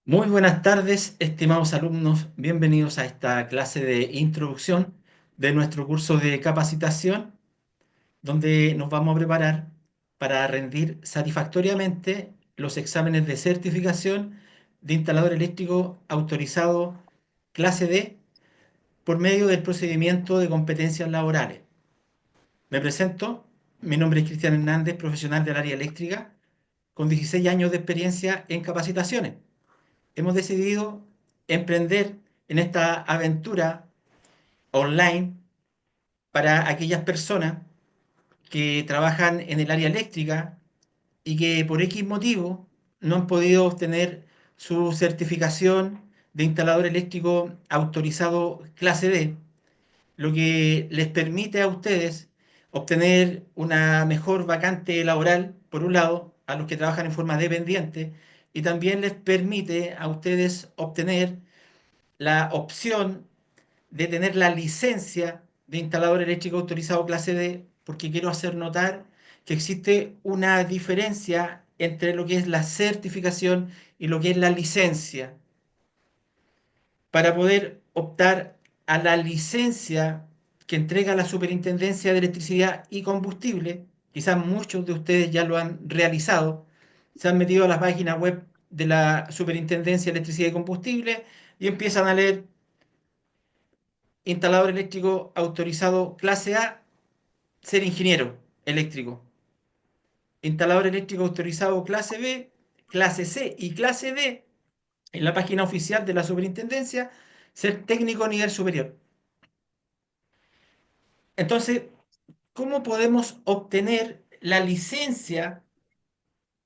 Muy buenas tardes, estimados alumnos. Bienvenidos a esta clase de introducción de nuestro curso de capacitación, donde nos vamos a preparar para rendir satisfactoriamente los exámenes de certificación de instalador eléctrico autorizado clase D por medio del procedimiento de competencias laborales. Me presento, mi nombre es Cristian Hernández, profesional del área eléctrica, con 16 años de experiencia en capacitaciones. Hemos decidido emprender en esta aventura online para aquellas personas que trabajan en el área eléctrica y que por X motivo no han podido obtener su certificación de instalador eléctrico autorizado clase D, lo que les permite a ustedes obtener una mejor vacante laboral, por un lado, a los que trabajan en forma dependiente, y también les permite a ustedes obtener la opción de tener la licencia de instalador eléctrico autorizado clase D, porque quiero hacer notar que existe una diferencia entre lo que es la certificación y lo que es la licencia. Para poder optar a la licencia que entrega la Superintendencia de Electricidad y Combustible, quizás muchos de ustedes ya lo han realizado, se han metido a la página web de la Superintendencia de Electricidad y Combustible y empiezan a leer instalador eléctrico autorizado clase A, ser ingeniero eléctrico. Instalador eléctrico autorizado clase B, clase C y clase D, en la página oficial de la superintendencia, ser técnico a nivel superior. Entonces, ¿cómo podemos obtener la licencia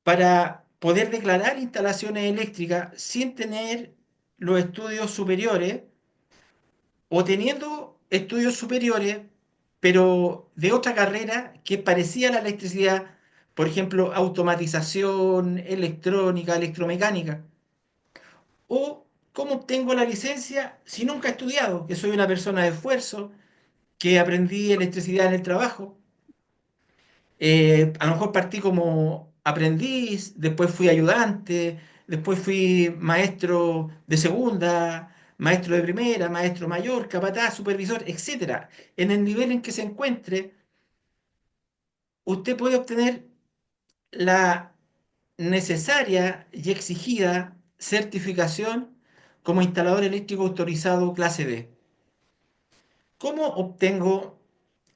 para poder declarar instalaciones eléctricas sin tener los estudios superiores o teniendo estudios superiores, pero de otra carrera que parecía a la electricidad, por ejemplo, automatización, electrónica, electromecánica? ¿O cómo obtengo la licencia si nunca he estudiado, que soy una persona de esfuerzo, que aprendí electricidad en el trabajo? A lo mejor partí como aprendiz, después fui ayudante, después fui maestro de segunda, maestro de primera, maestro mayor, capataz, supervisor, etcétera. En el nivel en que se encuentre, usted puede obtener la necesaria y exigida certificación como instalador eléctrico autorizado clase D. ¿Cómo obtengo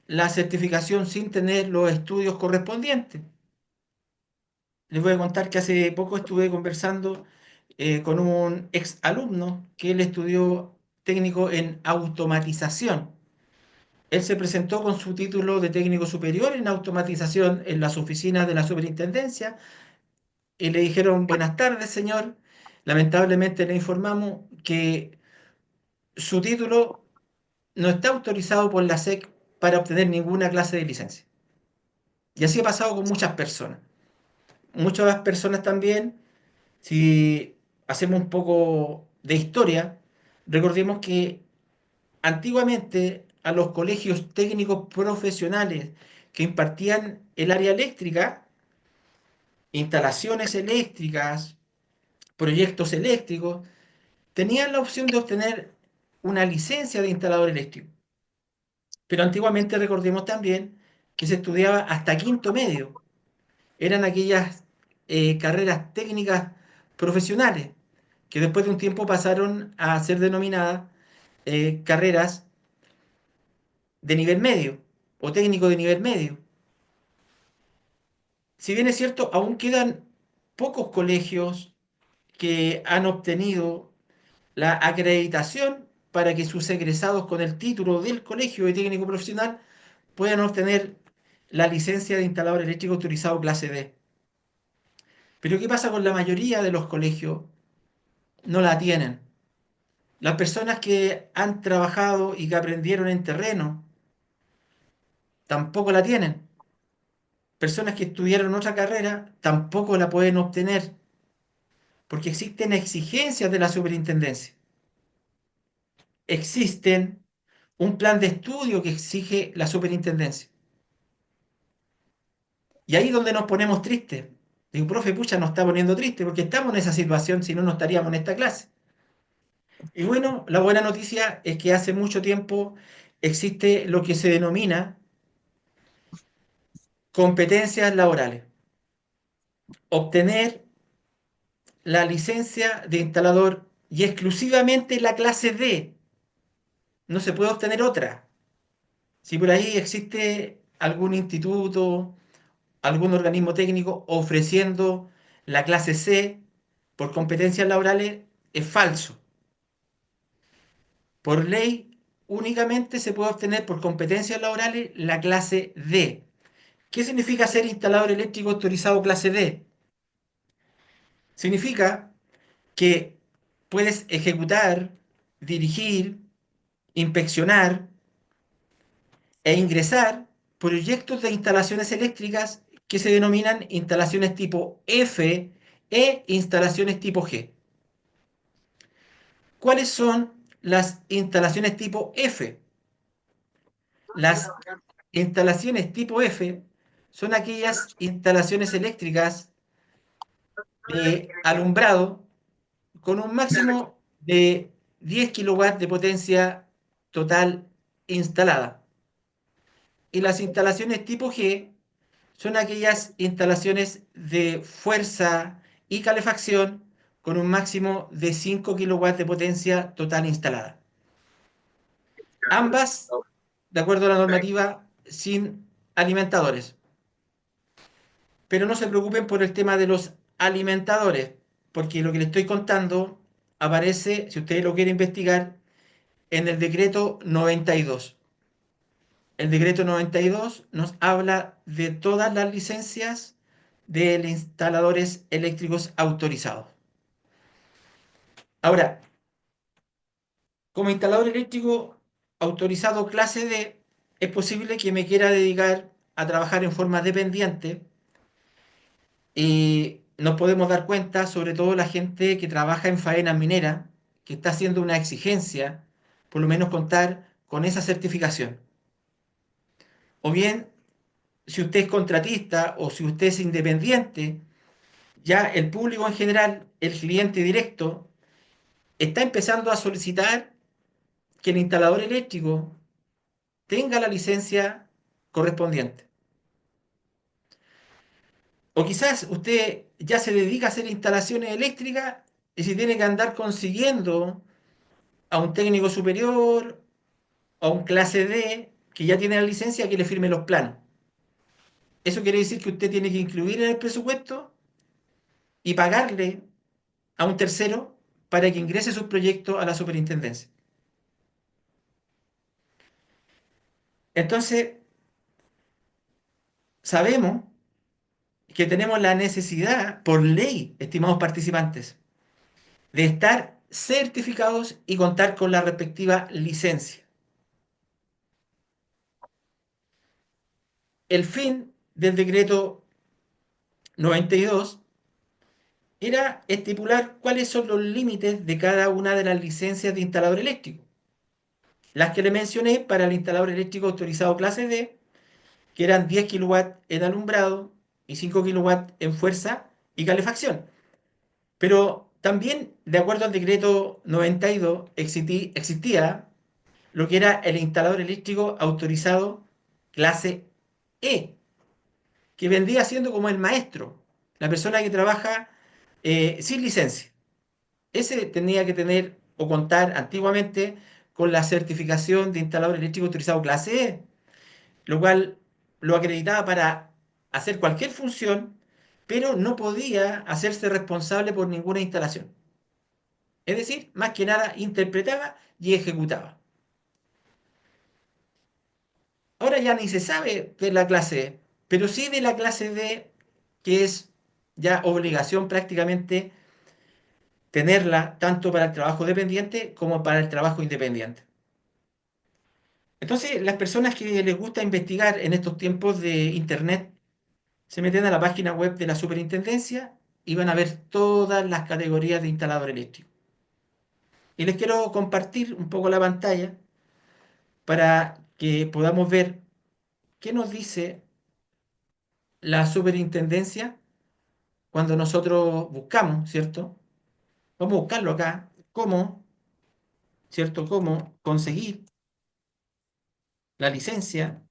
la certificación sin tener los estudios correspondientes? Les voy a contar que hace poco estuve conversando con un ex alumno que él estudió técnico en automatización. Él se presentó con su título de técnico superior en automatización en las oficinas de la superintendencia y le dijeron, buenas tardes, señor. Lamentablemente le informamos que su título no está autorizado por la SEC para obtener ninguna clase de licencia. Y así ha pasado con muchas personas. Muchas personas también. Si hacemos un poco de historia, recordemos que antiguamente a los colegios técnicos profesionales que impartían el área eléctrica, instalaciones eléctricas, proyectos eléctricos, tenían la opción de obtener una licencia de instalador eléctrico. Pero antiguamente recordemos también que se estudiaba hasta quinto medio. Eran aquellas carreras técnicas profesionales que después de un tiempo pasaron a ser denominadas carreras de nivel medio o técnico de nivel medio. Si bien es cierto, aún quedan pocos colegios que han obtenido la acreditación para que sus egresados con el título del colegio de técnico profesional puedan obtener la licencia de instalador eléctrico autorizado clase D. Pero ¿qué pasa con la mayoría de los colegios? No la tienen. Las personas que han trabajado y que aprendieron en terreno tampoco la tienen. Personas que estudiaron otra carrera tampoco la pueden obtener porque existen exigencias de la superintendencia. Existen un plan de estudio que exige la superintendencia. Y ahí es donde nos ponemos tristes. Digo, profe, pucha, nos está poniendo triste porque estamos en esa situación, si no, no estaríamos en esta clase. Y bueno, la buena noticia es que hace mucho tiempo existe lo que se denomina competencias laborales. Obtener la licencia de instalador y exclusivamente la clase D. No se puede obtener otra. Si por ahí existe algún instituto, algún organismo técnico ofreciendo la clase C por competencias laborales, es falso. Por ley, únicamente se puede obtener por competencias laborales la clase D. ¿Qué significa ser instalador eléctrico autorizado clase D? Significa que puedes ejecutar, dirigir, inspeccionar e ingresar proyectos de instalaciones eléctricas que se denominan instalaciones tipo F e instalaciones tipo G. ¿Cuáles son las instalaciones tipo F? Las instalaciones tipo F son aquellas instalaciones eléctricas de alumbrado con un máximo de 10 kilowatts de potencia total instalada. Y las instalaciones tipo G son aquellas instalaciones de fuerza y calefacción con un máximo de 5 kilowatts de potencia total instalada. Ambas, de acuerdo a la normativa, sin alimentadores. Pero no se preocupen por el tema de los alimentadores, porque lo que les estoy contando aparece, si ustedes lo quieren investigar, en el decreto 92. El decreto 92 nos habla de todas las licencias de instaladores eléctricos autorizados. Ahora, como instalador eléctrico autorizado clase D, es posible que me quiera dedicar a trabajar en forma dependiente y nos podemos dar cuenta, sobre todo la gente que trabaja en faena minera, que está haciendo una exigencia, por lo menos contar con esa certificación. O bien, si usted es contratista o si usted es independiente, ya el público en general, el cliente directo, está empezando a solicitar que el instalador eléctrico tenga la licencia correspondiente. O quizás usted ya se dedica a hacer instalaciones eléctricas y si tiene que andar consiguiendo a un técnico superior, a un clase D, que ya tiene la licencia, que le firme los planos. Eso quiere decir que usted tiene que incluir en el presupuesto y pagarle a un tercero para que ingrese sus proyectos a la superintendencia. Entonces, sabemos que tenemos la necesidad, por ley, estimados participantes, de estar certificados y contar con la respectiva licencia. El fin del decreto 92 era estipular cuáles son los límites de cada una de las licencias de instalador eléctrico. Las que le mencioné para el instalador eléctrico autorizado clase D, que eran 10 kilowatts en alumbrado y 5 kilowatts en fuerza y calefacción. Pero también, de acuerdo al decreto 92, existía lo que era el instalador eléctrico autorizado clase E, que vendría siendo como el maestro, la persona que trabaja sin licencia. Ese tenía que tener o contar antiguamente con la certificación de instalador eléctrico autorizado clase E, lo cual lo acreditaba para hacer cualquier función, pero no podía hacerse responsable por ninguna instalación. Es decir, más que nada interpretaba y ejecutaba. Ahora ya ni se sabe de la clase E, pero sí de la clase D, que es ya obligación prácticamente tenerla tanto para el trabajo dependiente como para el trabajo independiente. Entonces, las personas que les gusta investigar en estos tiempos de Internet se meten a la página web de la superintendencia y van a ver todas las categorías de instalador eléctrico. Y les quiero compartir un poco la pantalla para que podamos ver qué nos dice la superintendencia cuando nosotros buscamos, ¿cierto? Vamos a buscarlo acá, cómo, ¿cierto? Cómo conseguir la licencia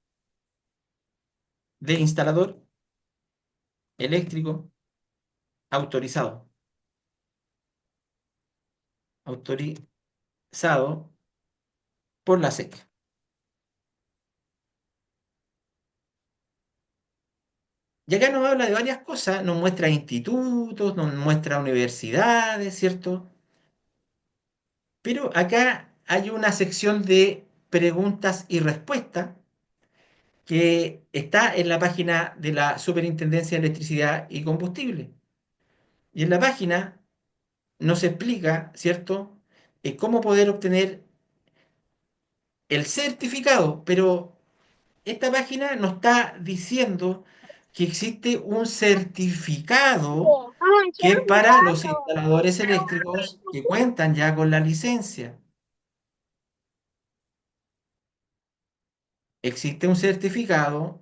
de instalador eléctrico autorizado. Autorizado por la SEC. Y acá nos habla de varias cosas, nos muestra institutos, nos muestra universidades, ¿cierto? Pero acá hay una sección de preguntas y respuestas que está en la página de la Superintendencia de Electricidad y Combustible. Y en la página nos explica, ¿cierto?, cómo poder obtener el certificado, pero esta página nos está diciendo que existe un certificado que es para los instaladores eléctricos que cuentan ya con la licencia. Existe un certificado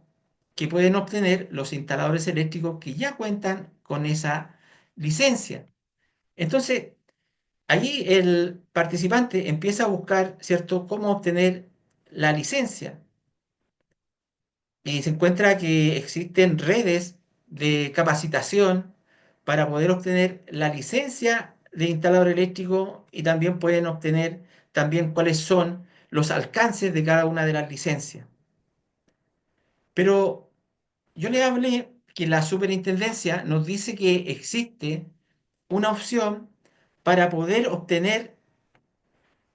que pueden obtener los instaladores eléctricos que ya cuentan con esa licencia. Entonces, allí el participante empieza a buscar, ¿cierto?, cómo obtener la licencia. Y se encuentra que existen redes de capacitación para poder obtener la licencia de instalador eléctrico y también pueden obtener también cuáles son los alcances de cada una de las licencias. Pero yo le hablé que la superintendencia nos dice que existe una opción para poder obtener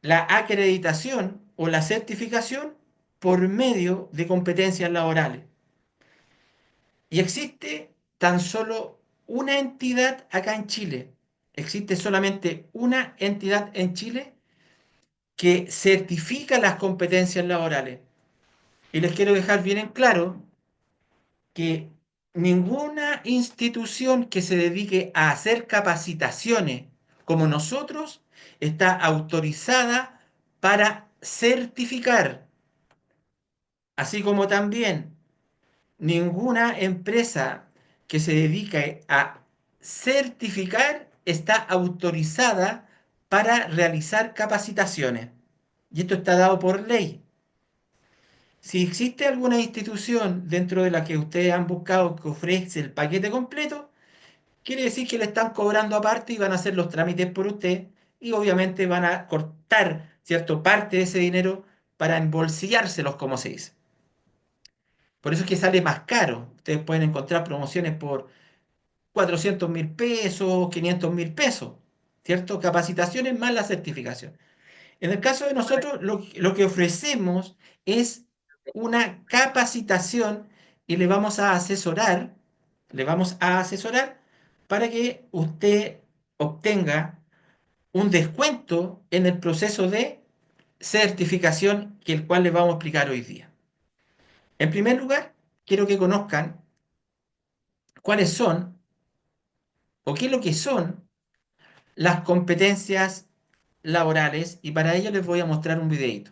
la acreditación o la certificación por medio de competencias laborales. Y existe tan solo una entidad acá en Chile. Existe solamente una entidad en Chile que certifica las competencias laborales. Y les quiero dejar bien en claro que ninguna institución que se dedique a hacer capacitaciones como nosotros está autorizada para certificar, así como también ninguna empresa que se dedique a certificar está autorizada para realizar capacitaciones. Y esto está dado por ley. Si existe alguna institución dentro de la que ustedes han buscado que ofrece el paquete completo, quiere decir que le están cobrando aparte y van a hacer los trámites por usted y obviamente van a cortar, ¿cierto?, parte de ese dinero para embolsillárselos, como se dice. Por eso es que sale más caro. Ustedes pueden encontrar promociones por 400.000 pesos, 500.000 pesos, ¿cierto? Capacitaciones más la certificación. En el caso de nosotros, lo que ofrecemos es una capacitación y le vamos a asesorar para que usted obtenga un descuento en el proceso de certificación que el cual les vamos a explicar hoy día. En primer lugar, quiero que conozcan cuáles son o qué es lo que son las competencias laborales y para ello les voy a mostrar un videito.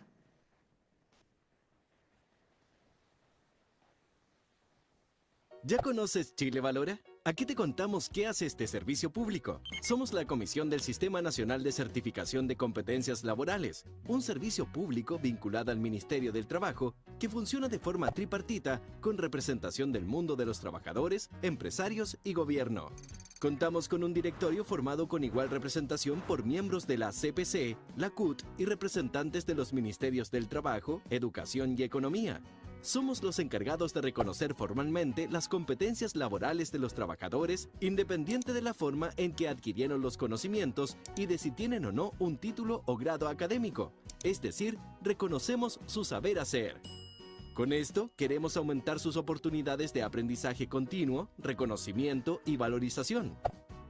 ¿Ya conoces Chile Valora? Aquí te contamos qué hace este servicio público. Somos la Comisión del Sistema Nacional de Certificación de Competencias Laborales, un servicio público vinculado al Ministerio del Trabajo que funciona de forma tripartita con representación del mundo de los trabajadores, empresarios y gobierno. Contamos con un directorio formado con igual representación por miembros de la CPC, la CUT y representantes de los Ministerios del Trabajo, Educación y Economía. Somos los encargados de reconocer formalmente las competencias laborales de los trabajadores, independiente de la forma en que adquirieron los conocimientos y de si tienen o no un título o grado académico. Es decir, reconocemos su saber hacer. Con esto, queremos aumentar sus oportunidades de aprendizaje continuo, reconocimiento y valorización.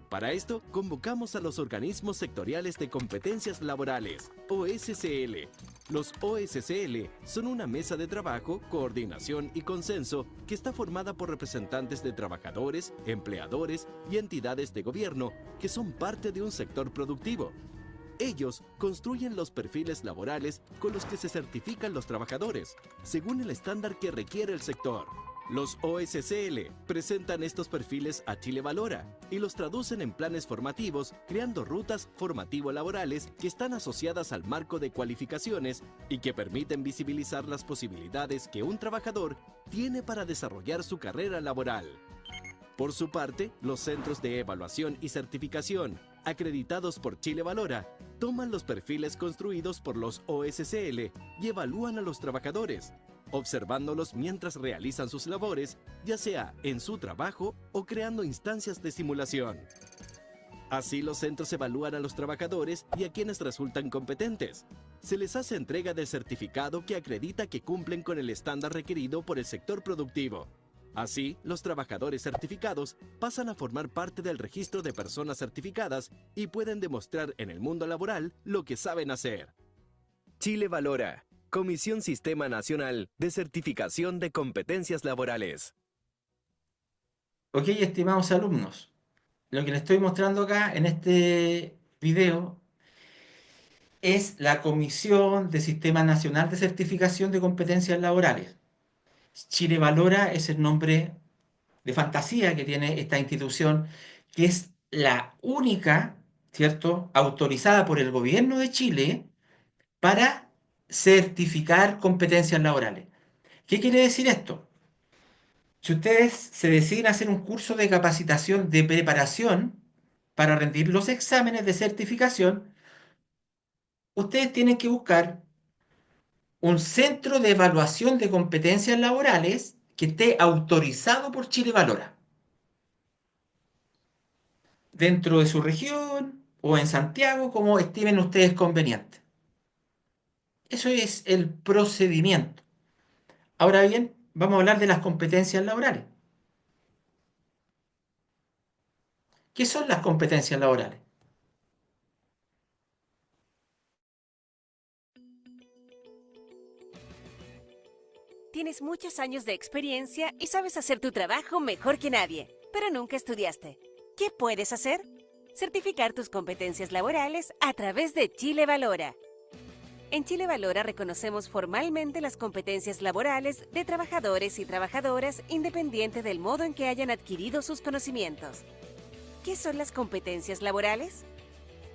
Para esto, convocamos a los organismos sectoriales de competencias laborales, OSCL. Los OSCL son una mesa de trabajo, coordinación y consenso que está formada por representantes de trabajadores, empleadores y entidades de gobierno que son parte de un sector productivo. Ellos construyen los perfiles laborales con los que se certifican los trabajadores, según el estándar que requiere el sector. Los OSCL presentan estos perfiles a Chile Valora y los traducen en planes formativos, creando rutas formativo-laborales que están asociadas al marco de cualificaciones y que permiten visibilizar las posibilidades que un trabajador tiene para desarrollar su carrera laboral. Por su parte, los centros de evaluación y certificación, acreditados por Chile Valora, toman los perfiles construidos por los OSCL y evalúan a los trabajadores, observándolos mientras realizan sus labores, ya sea en su trabajo o creando instancias de simulación. Así los centros evalúan a los trabajadores y a quienes resultan competentes. Se les hace entrega del certificado que acredita que cumplen con el estándar requerido por el sector productivo. Así, los trabajadores certificados pasan a formar parte del registro de personas certificadas y pueden demostrar en el mundo laboral lo que saben hacer. Chile Valora, Comisión Sistema Nacional de Certificación de Competencias Laborales. Ok, estimados alumnos, lo que les estoy mostrando acá en este video es la Comisión de Sistema Nacional de Certificación de Competencias Laborales. Chile Valora es el nombre de fantasía que tiene esta institución, que es la única, ¿cierto?, autorizada por el gobierno de Chile para certificar competencias laborales. ¿Qué quiere decir esto? Si ustedes se deciden hacer un curso de capacitación de preparación para rendir los exámenes de certificación, ustedes tienen que buscar un centro de evaluación de competencias laborales que esté autorizado por Chile Valora, dentro de su región o en Santiago, como estimen ustedes conveniente. Eso es el procedimiento. Ahora bien, vamos a hablar de las competencias laborales. ¿Qué son las competencias laborales? Tienes muchos años de experiencia y sabes hacer tu trabajo mejor que nadie, pero nunca estudiaste. ¿Qué puedes hacer? Certificar tus competencias laborales a través de Chile Valora. En Chile Valora reconocemos formalmente las competencias laborales de trabajadores y trabajadoras independiente del modo en que hayan adquirido sus conocimientos. ¿Qué son las competencias laborales?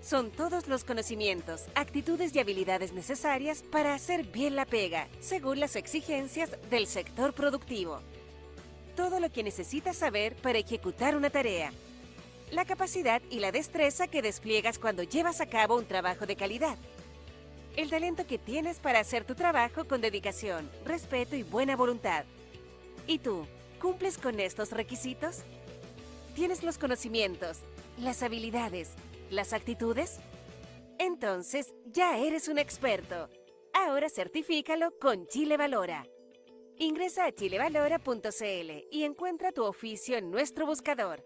Son todos los conocimientos, actitudes y habilidades necesarias para hacer bien la pega, según las exigencias del sector productivo. Todo lo que necesitas saber para ejecutar una tarea. La capacidad y la destreza que despliegas cuando llevas a cabo un trabajo de calidad. El talento que tienes para hacer tu trabajo con dedicación, respeto y buena voluntad. ¿Y tú, cumples con estos requisitos? ¿Tienes los conocimientos, las habilidades, las actitudes? Entonces, ya eres un experto. Ahora certifícalo con Chile Valora. Ingresa a chilevalora.cl y encuentra tu oficio en nuestro buscador.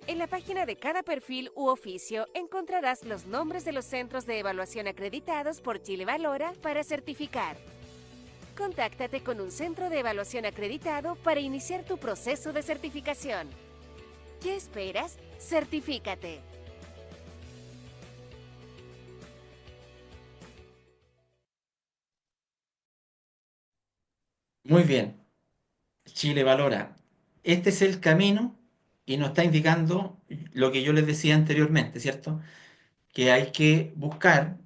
En la página de cada perfil u oficio encontrarás los nombres de los centros de evaluación acreditados por Chile Valora para certificar. Contáctate con un centro de evaluación acreditado para iniciar tu proceso de certificación. ¿Qué esperas? ¡Certifícate! Muy bien, Chile Valora. Este es el camino y nos está indicando lo que yo les decía anteriormente, ¿cierto? Que hay que buscar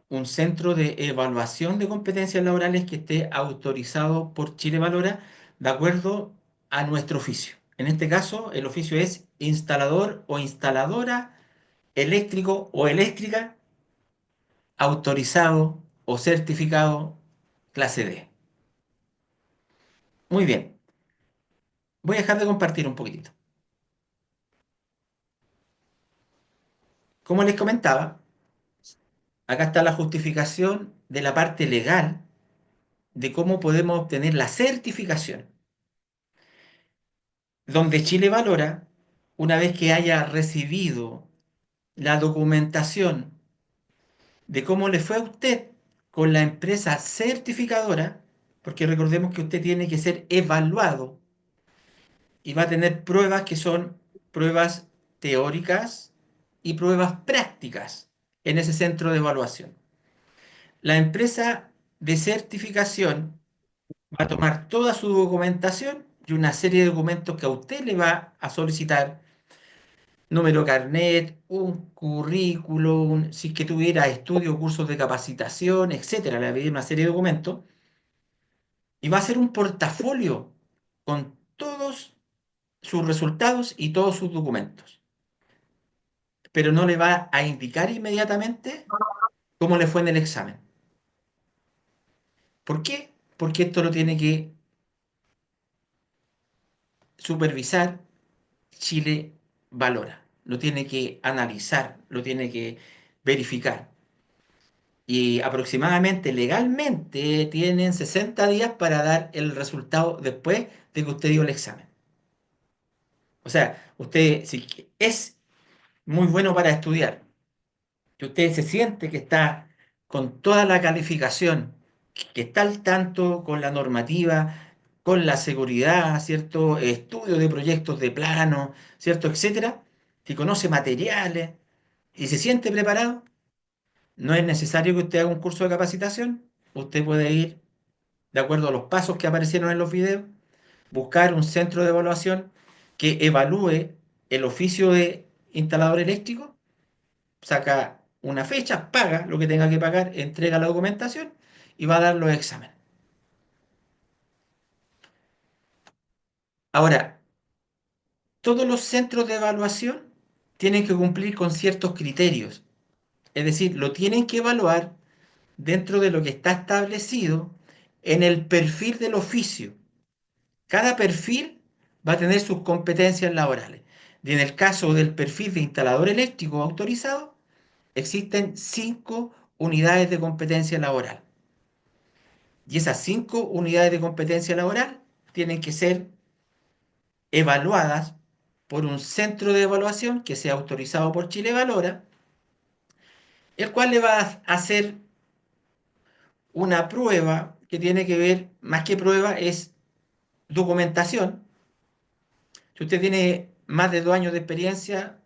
un centro de evaluación de competencias laborales que esté autorizado por Chile Valora de acuerdo a nuestro oficio. En este caso, el oficio es instalador o instaladora, eléctrico o eléctrica, autorizado o certificado clase D. Muy bien, voy a dejar de compartir un poquitito. Como les comentaba, acá está la justificación de la parte legal de cómo podemos obtener la certificación, donde Chile Valora, una vez que haya recibido la documentación de cómo le fue a usted con la empresa certificadora, porque recordemos que usted tiene que ser evaluado y va a tener pruebas que son pruebas teóricas y pruebas prácticas en ese centro de evaluación. La empresa de certificación va a tomar toda su documentación y una serie de documentos que a usted le va a solicitar, número carnet, un currículum, si es que tuviera estudios, cursos de capacitación, etcétera, le va a pedir una serie de documentos y va a hacer un portafolio con todos sus resultados y todos sus documentos, pero no le va a indicar inmediatamente cómo le fue en el examen. ¿Por qué? Porque esto lo tiene que supervisar Chile Valora, lo tiene que analizar, lo tiene que verificar. Y aproximadamente legalmente tienen 60 días para dar el resultado después de que usted dio el examen. O sea, usted si es muy bueno para estudiar, que usted se siente que está con toda la calificación, que está al tanto con la normativa, con la seguridad, ¿cierto? Estudio de proyectos de plano, ¿cierto? Etcétera, que conoce materiales y se siente preparado, no es necesario que usted haga un curso de capacitación, usted puede ir de acuerdo a los pasos que aparecieron en los videos, buscar un centro de evaluación que evalúe el oficio de instalador eléctrico, saca una fecha, paga lo que tenga que pagar, entrega la documentación y va a dar los exámenes. Ahora, todos los centros de evaluación tienen que cumplir con ciertos criterios, es decir, lo tienen que evaluar dentro de lo que está establecido en el perfil del oficio. Cada perfil va a tener sus competencias laborales. Y en el caso del perfil de instalador eléctrico autorizado, existen 5 unidades de competencia laboral. Y esas 5 unidades de competencia laboral tienen que ser evaluadas por un centro de evaluación que sea autorizado por Chile Valora, el cual le va a hacer una prueba que tiene que ver, más que prueba, es documentación. Si usted tiene más de 2 años de experiencia,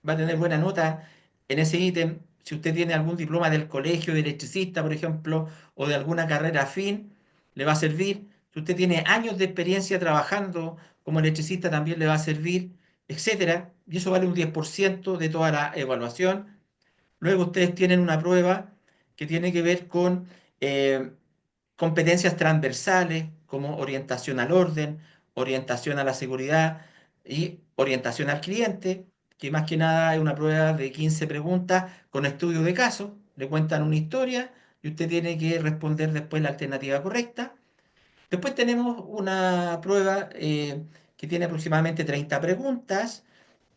va a tener buena nota en ese ítem. Si usted tiene algún diploma del colegio de electricista, por ejemplo, o de alguna carrera afín, le va a servir. Si usted tiene años de experiencia trabajando como electricista, también le va a servir, etcétera. Y eso vale un 10% de toda la evaluación. Luego ustedes tienen una prueba que tiene que ver con eh, competencias transversales como orientación al orden, orientación a la seguridad y orientación al cliente, que más que nada es una prueba de 15 preguntas con estudio de caso. Le cuentan una historia y usted tiene que responder después la alternativa correcta. Después tenemos una prueba que tiene aproximadamente 30 preguntas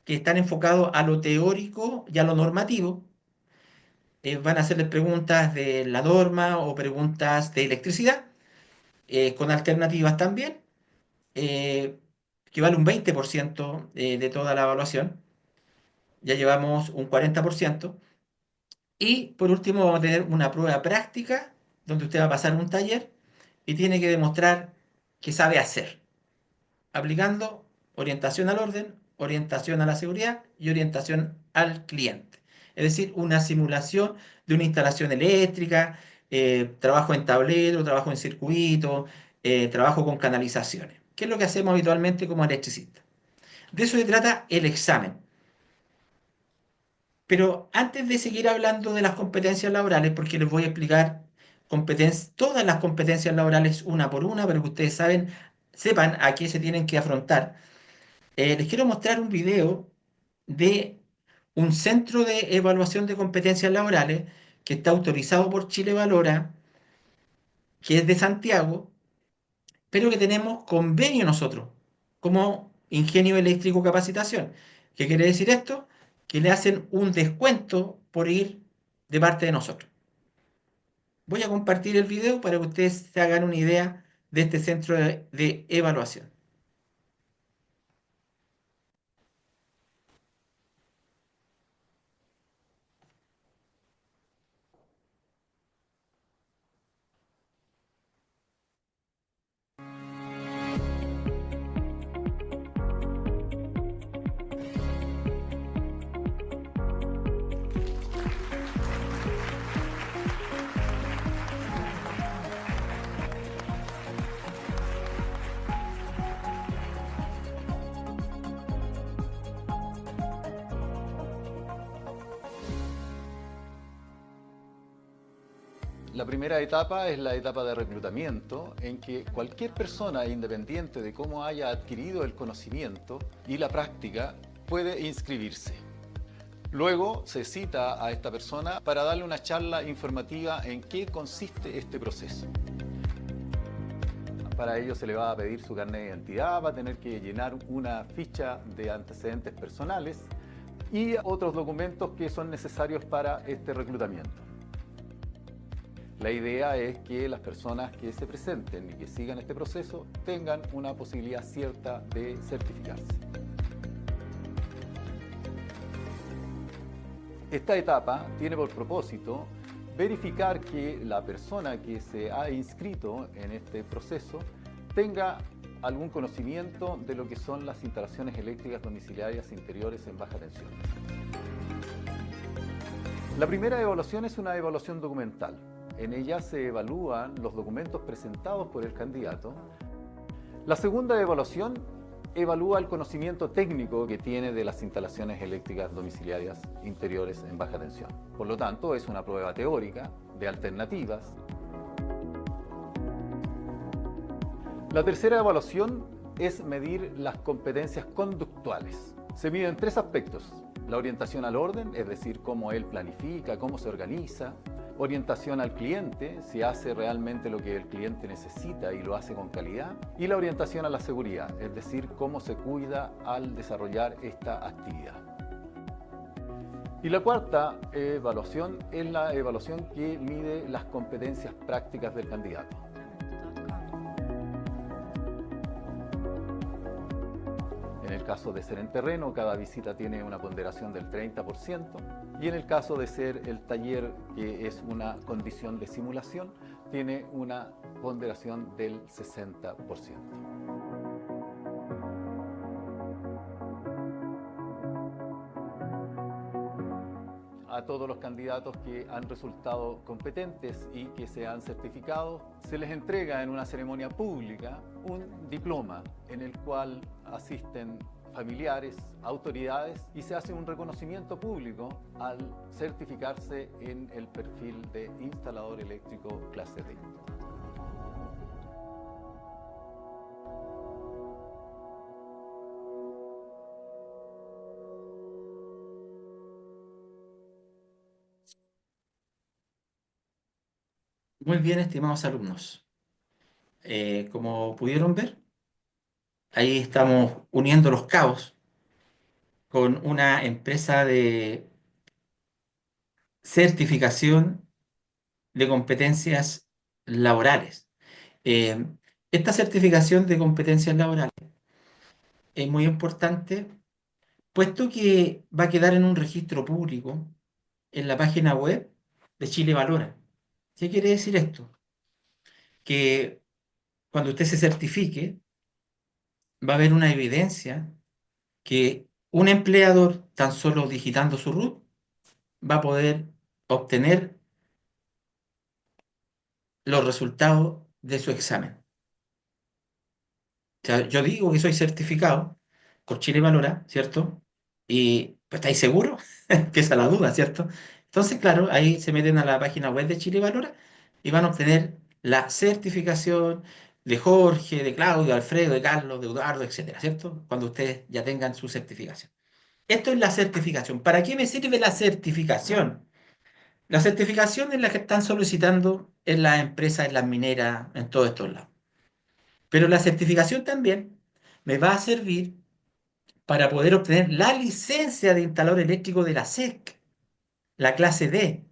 que están enfocados a lo teórico y a lo normativo. Van a hacerles preguntas de la norma o preguntas de electricidad con alternativas también, eh, que vale un 20% de toda la evaluación. Ya llevamos un 40%. Y por último vamos a tener una prueba práctica donde usted va a pasar un taller y tiene que demostrar que sabe hacer, aplicando orientación al orden, orientación a la seguridad y orientación al cliente. Es decir, una simulación de una instalación eléctrica, trabajo en tablero, trabajo en circuito, trabajo con canalizaciones, que es lo que hacemos habitualmente como electricista. De eso se trata el examen. Pero antes de seguir hablando de las competencias laborales, porque les voy a explicar todas las competencias laborales una por una, para que ustedes sepan a qué se tienen que afrontar. Les quiero mostrar un video de un centro de evaluación de competencias laborales que está autorizado por Chile Valora, que es de Santiago, pero que tenemos convenio nosotros como Ingenio Eléctrico Capacitación. ¿Qué quiere decir esto? Que le hacen un descuento por ir de parte de nosotros. Voy a compartir el video para que ustedes se hagan una idea de este centro de evaluación. La primera etapa es la etapa de reclutamiento, en que cualquier persona, independiente de cómo haya adquirido el conocimiento y la práctica, puede inscribirse. Luego se cita a esta persona para darle una charla informativa en qué consiste este proceso. Para ello se le va a pedir su carnet de identidad, va a tener que llenar una ficha de antecedentes personales y otros documentos que son necesarios para este reclutamiento. La idea es que las personas que se presenten y que sigan este proceso tengan una posibilidad cierta de certificarse. Esta etapa tiene por propósito verificar que la persona que se ha inscrito en este proceso tenga algún conocimiento de lo que son las instalaciones eléctricas domiciliarias interiores en baja tensión. La primera evaluación es una evaluación documental. En ella se evalúan los documentos presentados por el candidato. La segunda evaluación evalúa el conocimiento técnico que tiene de las instalaciones eléctricas domiciliarias interiores en baja tensión. Por lo tanto, es una prueba teórica de alternativas. La tercera evaluación es medir las competencias conductuales. Se miden tres aspectos: la orientación al orden, es decir, cómo él planifica, cómo se organiza; orientación al cliente, si hace realmente lo que el cliente necesita y lo hace con calidad; y la orientación a la seguridad, es decir, cómo se cuida al desarrollar esta actividad. Y la cuarta evaluación es la evaluación que mide las competencias prácticas del candidato. En el caso de ser en terreno, cada visita tiene una ponderación del 30%, y en el caso de ser el taller, que es una condición de simulación, tiene una ponderación del 60%. A todos los candidatos que han resultado competentes y que se han certificado, se les entrega en una ceremonia pública un diploma en el cual asisten familiares, autoridades, y se hace un reconocimiento público al certificarse en el perfil de instalador eléctrico clase D. Muy bien, estimados alumnos. Como pudieron ver, ahí estamos uniendo los cabos con una empresa de certificación de competencias laborales. Eh, Esta certificación de competencias laborales es muy importante, puesto que va a quedar en un registro público en la página web de Chile Valora. ¿Qué quiere decir esto? Que cuando usted se certifique, va a haber una evidencia que un empleador, tan solo digitando su RUT, va a poder obtener los resultados de su examen. O sea, yo digo que soy certificado por Chile Valora, ¿cierto? Y pues, ¿estáis seguros? Que esa es la duda, ¿cierto? Entonces, claro, ahí se meten a la página web de Chile Valora y van a obtener la certificación de Jorge, de Claudio, de Alfredo, de Carlos, de Eduardo, etcétera, ¿cierto? Cuando ustedes ya tengan su certificación. Esto es la certificación. ¿Para qué me sirve la certificación? La certificación es la que están solicitando en las empresas, en las mineras, en todos estos lados. Pero la certificación también me va a servir para poder obtener la licencia de instalador eléctrico de la SEC, la clase D.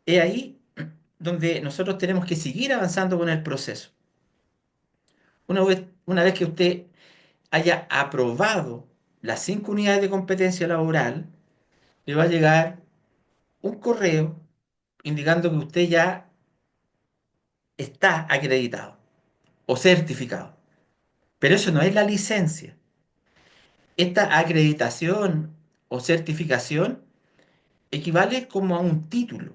Es ahí donde nosotros tenemos que seguir avanzando con el proceso. Una vez que usted haya aprobado las 5 unidades de competencia laboral, le va a llegar un correo indicando que usted ya está acreditado o certificado. Pero eso no es la licencia. Esta acreditación o certificación equivale como a un título.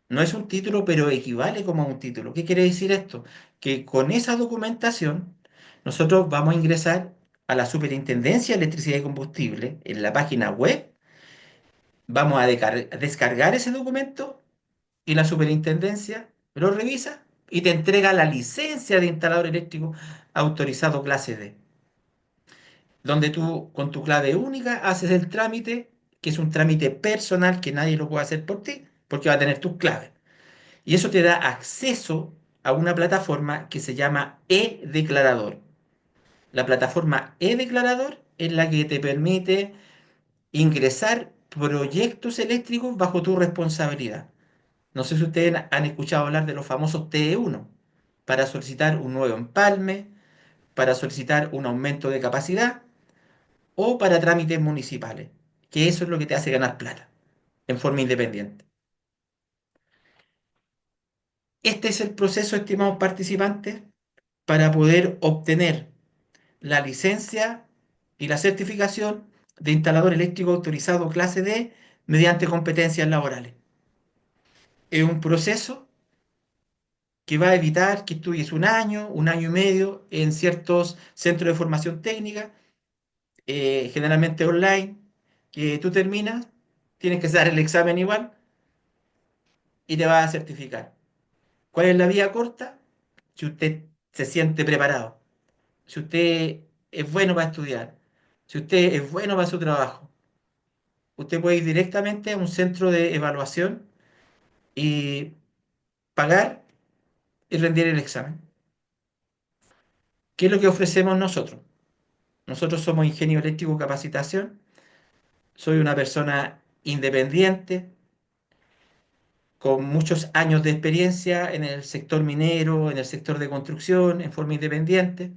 No es un título, pero equivale como a un título. ¿Qué quiere decir esto? Que con esa documentación nosotros vamos a ingresar a la Superintendencia de Electricidad y Combustible en la página web, vamos a descargar ese documento y la superintendencia lo revisa y te entrega la licencia de instalador eléctrico autorizado clase D, donde tú con tu clave única haces el trámite, que es un trámite personal que nadie lo puede hacer por ti, porque va a tener tus claves. Y eso te da acceso a una plataforma que se llama e-declarador. La plataforma e-declarador es la que te permite ingresar proyectos eléctricos bajo tu responsabilidad. No sé si ustedes han escuchado hablar de los famosos TE1 para solicitar un nuevo empalme, para solicitar un aumento de capacidad o para trámites municipales, que eso es lo que te hace ganar plata en forma independiente. Este es el proceso, estimados participantes, para poder obtener la licencia y la certificación de instalador eléctrico autorizado clase D mediante competencias laborales. Es un proceso que va a evitar que estudies un año y medio en ciertos centros de formación técnica, generalmente online, que tú terminas, tienes que dar el examen igual y te vas a certificar. ¿Cuál es la vía corta? Si usted se siente preparado, si usted es bueno para estudiar, si usted es bueno para su trabajo, usted puede ir directamente a un centro de evaluación y pagar y rendir el examen. ¿Qué es lo que ofrecemos nosotros? Nosotros somos ingeniero eléctrico capacitación. Soy una persona independiente, con muchos años de experiencia en el sector minero, en el sector de construcción, en forma independiente.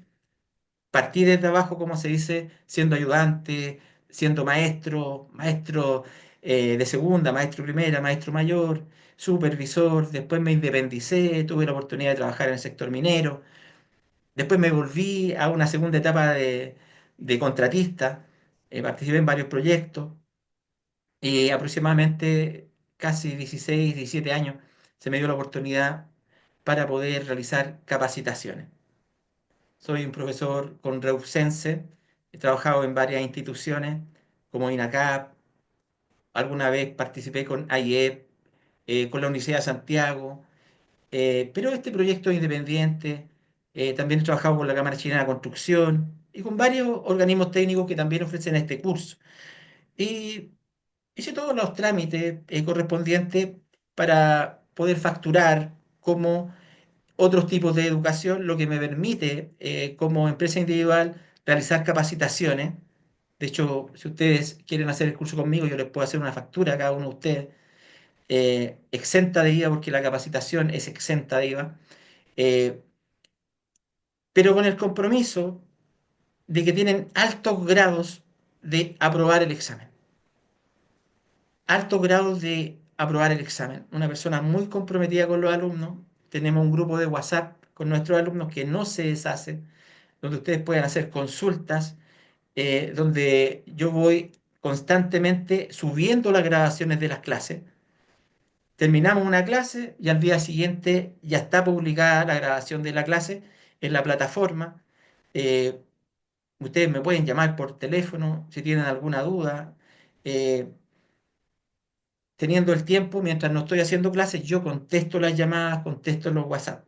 Partí desde abajo, como se dice, siendo ayudante, siendo maestro, maestro de segunda, maestro primera, maestro mayor, supervisor. Después me independicé, tuve la oportunidad de trabajar en el sector minero. Después me volví a una segunda etapa de contratista. Participé en varios proyectos. Y aproximadamente casi 16, 17 años se me dio la oportunidad para poder realizar capacitaciones. Soy un profesor con Reusense, he trabajado en varias instituciones como INACAP, alguna vez participé con AIEP, con la Universidad de Santiago, pero este proyecto es independiente. También he trabajado con la Cámara Chilena de Construcción y con varios organismos técnicos que también ofrecen este curso. Y hice todos los trámites correspondientes para poder facturar como otros tipos de educación, lo que me permite como empresa individual realizar capacitaciones. De hecho, si ustedes quieren hacer el curso conmigo, yo les puedo hacer una factura a cada uno de ustedes, exenta de IVA, porque la capacitación es exenta de IVA, eh, pero con el compromiso de que tienen altos grados de aprobar el examen. Altos grados de aprobar el examen. Una persona muy comprometida con los alumnos. Tenemos un grupo de WhatsApp con nuestros alumnos que no se deshace, donde ustedes pueden hacer consultas, donde yo voy constantemente subiendo las grabaciones de las clases. Terminamos una clase y al día siguiente ya está publicada la grabación de la clase en la plataforma. Eh, Ustedes me pueden llamar por teléfono si tienen alguna duda. Eh, Teniendo el tiempo, mientras no estoy haciendo clases, yo contesto las llamadas, contesto los WhatsApp.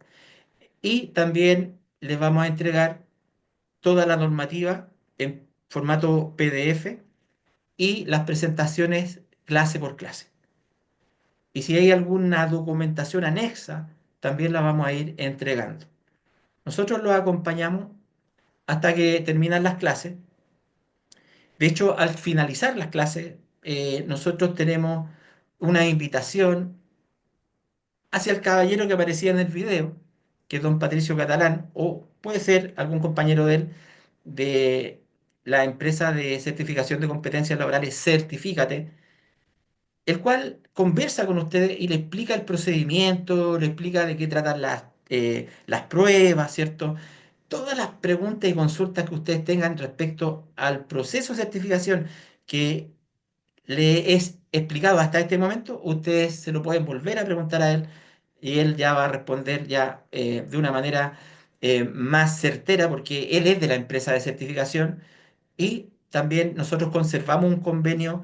Y también les vamos a entregar toda la normativa en formato PDF y las presentaciones clase por clase. Y si hay alguna documentación anexa, también la vamos a ir entregando. Nosotros los acompañamos hasta que terminan las clases. De hecho, al finalizar las clases, nosotros tenemos una invitación hacia el caballero que aparecía en el video, que es don Patricio Catalán, o puede ser algún compañero de él, de la empresa de certificación de competencias laborales Certifícate, el cual conversa con ustedes y le explica el procedimiento, le explica de qué tratan las pruebas, ¿cierto? Todas las preguntas y consultas que ustedes tengan respecto al proceso de certificación que le es explicado hasta este momento, ustedes se lo pueden volver a preguntar a él y él ya va a responder ya de una manera más certera porque él es de la empresa de certificación y también nosotros conservamos un convenio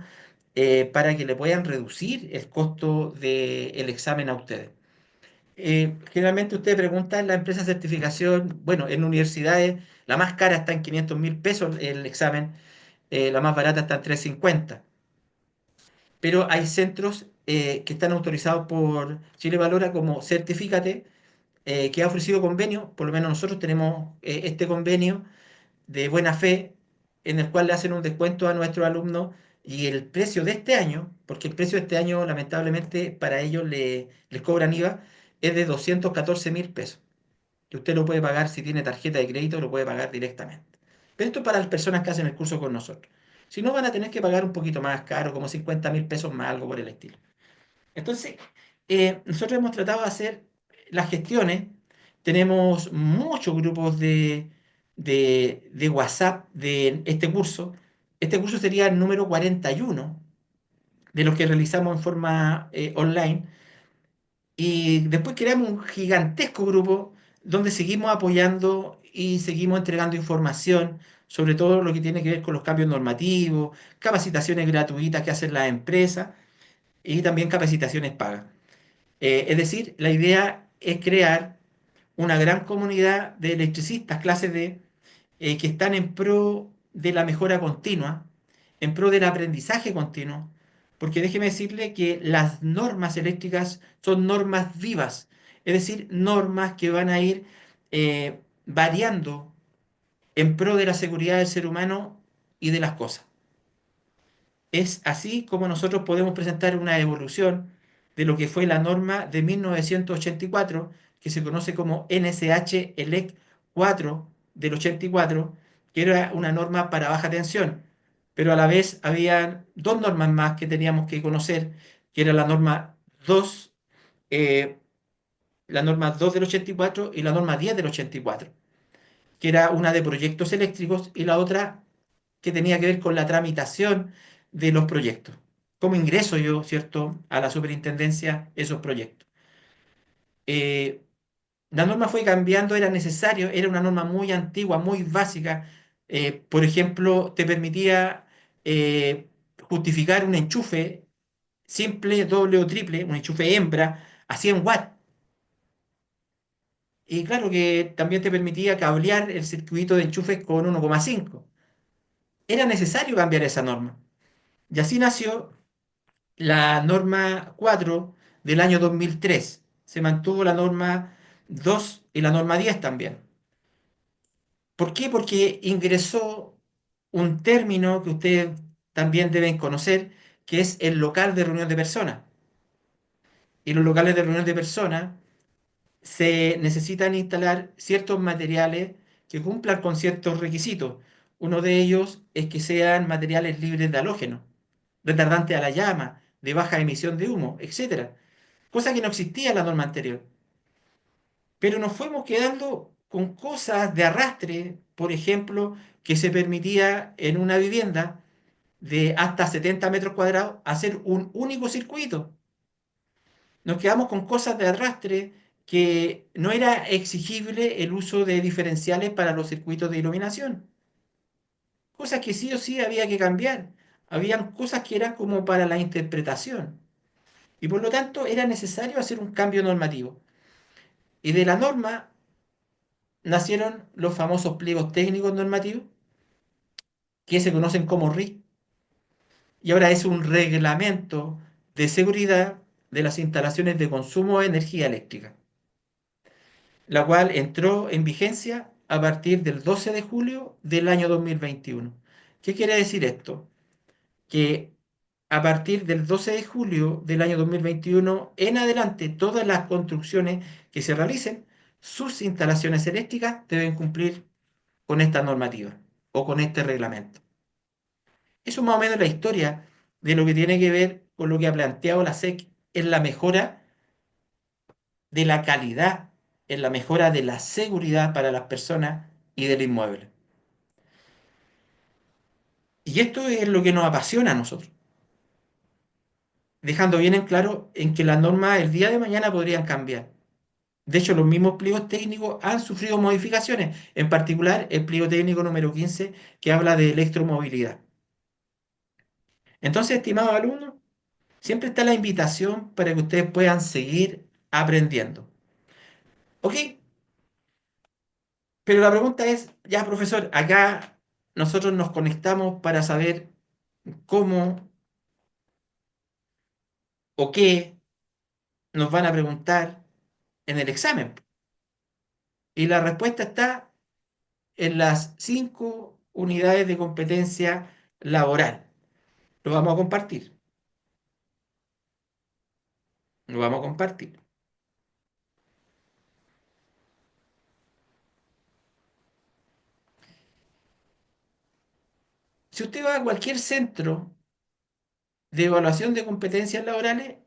para que le puedan reducir el costo del examen a ustedes. Generalmente usted pregunta en la empresa de certificación, bueno, en universidades, la más cara está en 500.000 pesos el examen, la más barata está en 350. Pero hay centros que están autorizados por Chile Valora como Certifícate, que ha ofrecido convenio, por lo menos nosotros tenemos este convenio de buena fe, en el cual le hacen un descuento a nuestros alumnos y el precio de este año, porque el precio de este año lamentablemente para ellos les cobran IVA, es de 214.000 pesos. Que usted lo puede pagar si tiene tarjeta de crédito, lo puede pagar directamente. Pero esto es para las personas que hacen el curso con nosotros. Si no, van a tener que pagar un poquito más caro, como 50.000 pesos más, algo por el estilo. Entonces, nosotros hemos tratado de hacer las gestiones. Tenemos muchos grupos de WhatsApp de este curso. Este curso sería el número 41 de los que realizamos en forma online. Y después creamos un gigantesco grupo donde seguimos apoyando y seguimos entregando información sobre todo lo que tiene que ver con los cambios normativos, capacitaciones gratuitas que hacen las empresas y también capacitaciones pagas. Es decir, la idea es crear una gran comunidad de electricistas, clases D, que están en pro de la mejora continua, en pro del aprendizaje continuo, porque déjeme decirle que las normas eléctricas son normas vivas, es decir, normas que van a ir variando en pro de la seguridad del ser humano y de las cosas. Es así como nosotros podemos presentar una evolución de lo que fue la norma de 1984, que se conoce como NSH ELEC 4 del 84, que era una norma para baja tensión, pero a la vez había dos normas más que teníamos que conocer, que era eh, la norma 2 del 84 y la norma 10 del 84, que era una de proyectos eléctricos y la otra que tenía que ver con la tramitación de los proyectos. ¿Cómo ingreso yo, cierto, a la superintendencia esos proyectos? Eh, la norma fue cambiando, era necesario, era una norma muy antigua, muy básica. Por ejemplo, te permitía justificar un enchufe simple, doble o triple, un enchufe hembra a 100 watts. Y claro que también te permitía cablear el circuito de enchufes con 1,5. Era necesario cambiar esa norma. Y así nació la norma 4 del año 2003. Se mantuvo la norma 2 y la norma 10 también. ¿Por qué? Porque ingresó un término que ustedes también deben conocer, que es el local de reunión de personas. Y los locales de reunión de personas se necesitan instalar ciertos materiales que cumplan con ciertos requisitos. Uno de ellos es que sean materiales libres de halógeno, retardantes a la llama, de baja emisión de humo, etcétera. Cosa que no existía en la norma anterior. Pero nos fuimos quedando con cosas de arrastre, por ejemplo, que se permitía en una vivienda de hasta 70 metros cuadrados hacer un único circuito. Nos quedamos con cosas de arrastre que no era exigible el uso de diferenciales para los circuitos de iluminación. Cosas que sí o sí había que cambiar. Habían cosas que eran como para la interpretación. Y por lo tanto era necesario hacer un cambio normativo. Y de la norma nacieron los famosos pliegos técnicos normativos, que se conocen como RIC, y ahora es un reglamento de seguridad de las instalaciones de consumo de energía eléctrica, la cual entró en vigencia a partir del 12 de julio del año 2021. ¿Qué quiere decir esto? Que a partir del 12 de julio del año 2021 en adelante, todas las construcciones que se realicen, sus instalaciones eléctricas deben cumplir con esta normativa o con este reglamento. Eso es más o menos la historia de lo que tiene que ver con lo que ha planteado la SEC en la mejora de la calidad, en la mejora de la seguridad para las personas y del inmueble. Y esto es lo que nos apasiona a nosotros, dejando bien en claro en que las normas el día de mañana podrían cambiar. De hecho, los mismos pliegos técnicos han sufrido modificaciones, en particular el pliego técnico número 15 que habla de electromovilidad. Entonces, estimados alumnos, siempre está la invitación para que ustedes puedan seguir aprendiendo. ¿Ok? Pero la pregunta es, ya, profesor, acá nosotros nos conectamos para saber cómo o qué nos van a preguntar en el examen. Y la respuesta está en las 5 unidades de competencia laboral. Lo vamos a compartir. Lo vamos a compartir. Si usted va a cualquier centro de evaluación de competencias laborales,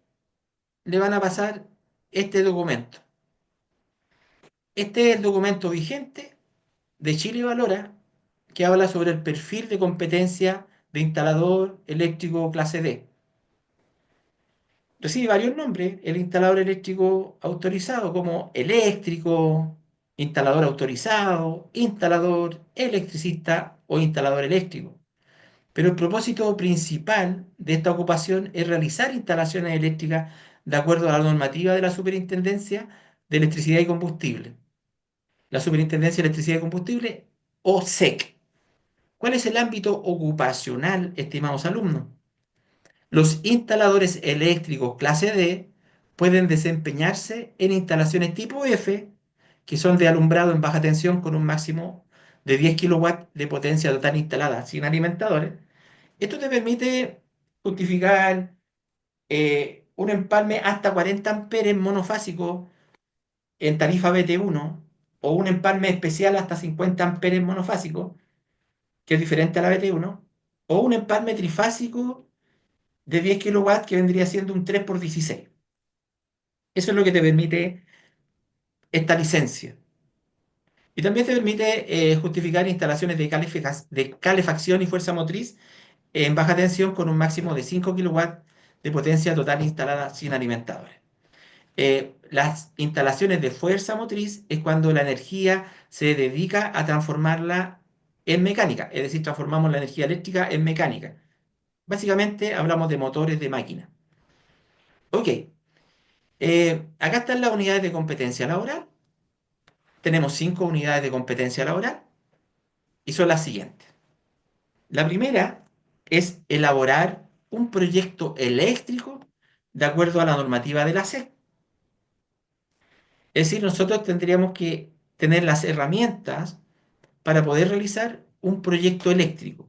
le van a pasar este documento. Este es el documento vigente de Chile Valora que habla sobre el perfil de competencia de instalador eléctrico clase D. Recibe varios nombres, el instalador eléctrico autorizado como eléctrico, instalador autorizado, instalador, electricista o instalador eléctrico. Pero el propósito principal de esta ocupación es realizar instalaciones eléctricas de acuerdo a la normativa de la Superintendencia de Electricidad y Combustible. La Superintendencia de Electricidad y Combustible, o SEC. ¿Cuál es el ámbito ocupacional, estimados alumnos? Los instaladores eléctricos clase D pueden desempeñarse en instalaciones tipo F, que son de alumbrado en baja tensión con un máximo de 10 kilowatts de potencia total instalada sin alimentadores. Esto te permite justificar un empalme hasta 40 amperes monofásico en tarifa BT1 o un empalme especial hasta 50 amperes monofásico, que es diferente a la BT1, o un empalme trifásico de 10 kilowatts que vendría siendo un 3 por 16. Eso es lo que te permite esta licencia. Y también te permite justificar instalaciones de calefacción y fuerza motriz en baja tensión con un máximo de 5 kilowatts de potencia total instalada sin alimentadores. Las instalaciones de fuerza motriz es cuando la energía se dedica a transformarla en mecánica, es decir, transformamos la energía eléctrica en mecánica. Básicamente hablamos de motores de máquina. Ok, acá están las unidades de competencia laboral. Tenemos 5 unidades de competencia laboral y son las siguientes. La primera es elaborar un proyecto eléctrico de acuerdo a la normativa de la SEC. Es decir, nosotros tendríamos que tener las herramientas para poder realizar un proyecto eléctrico.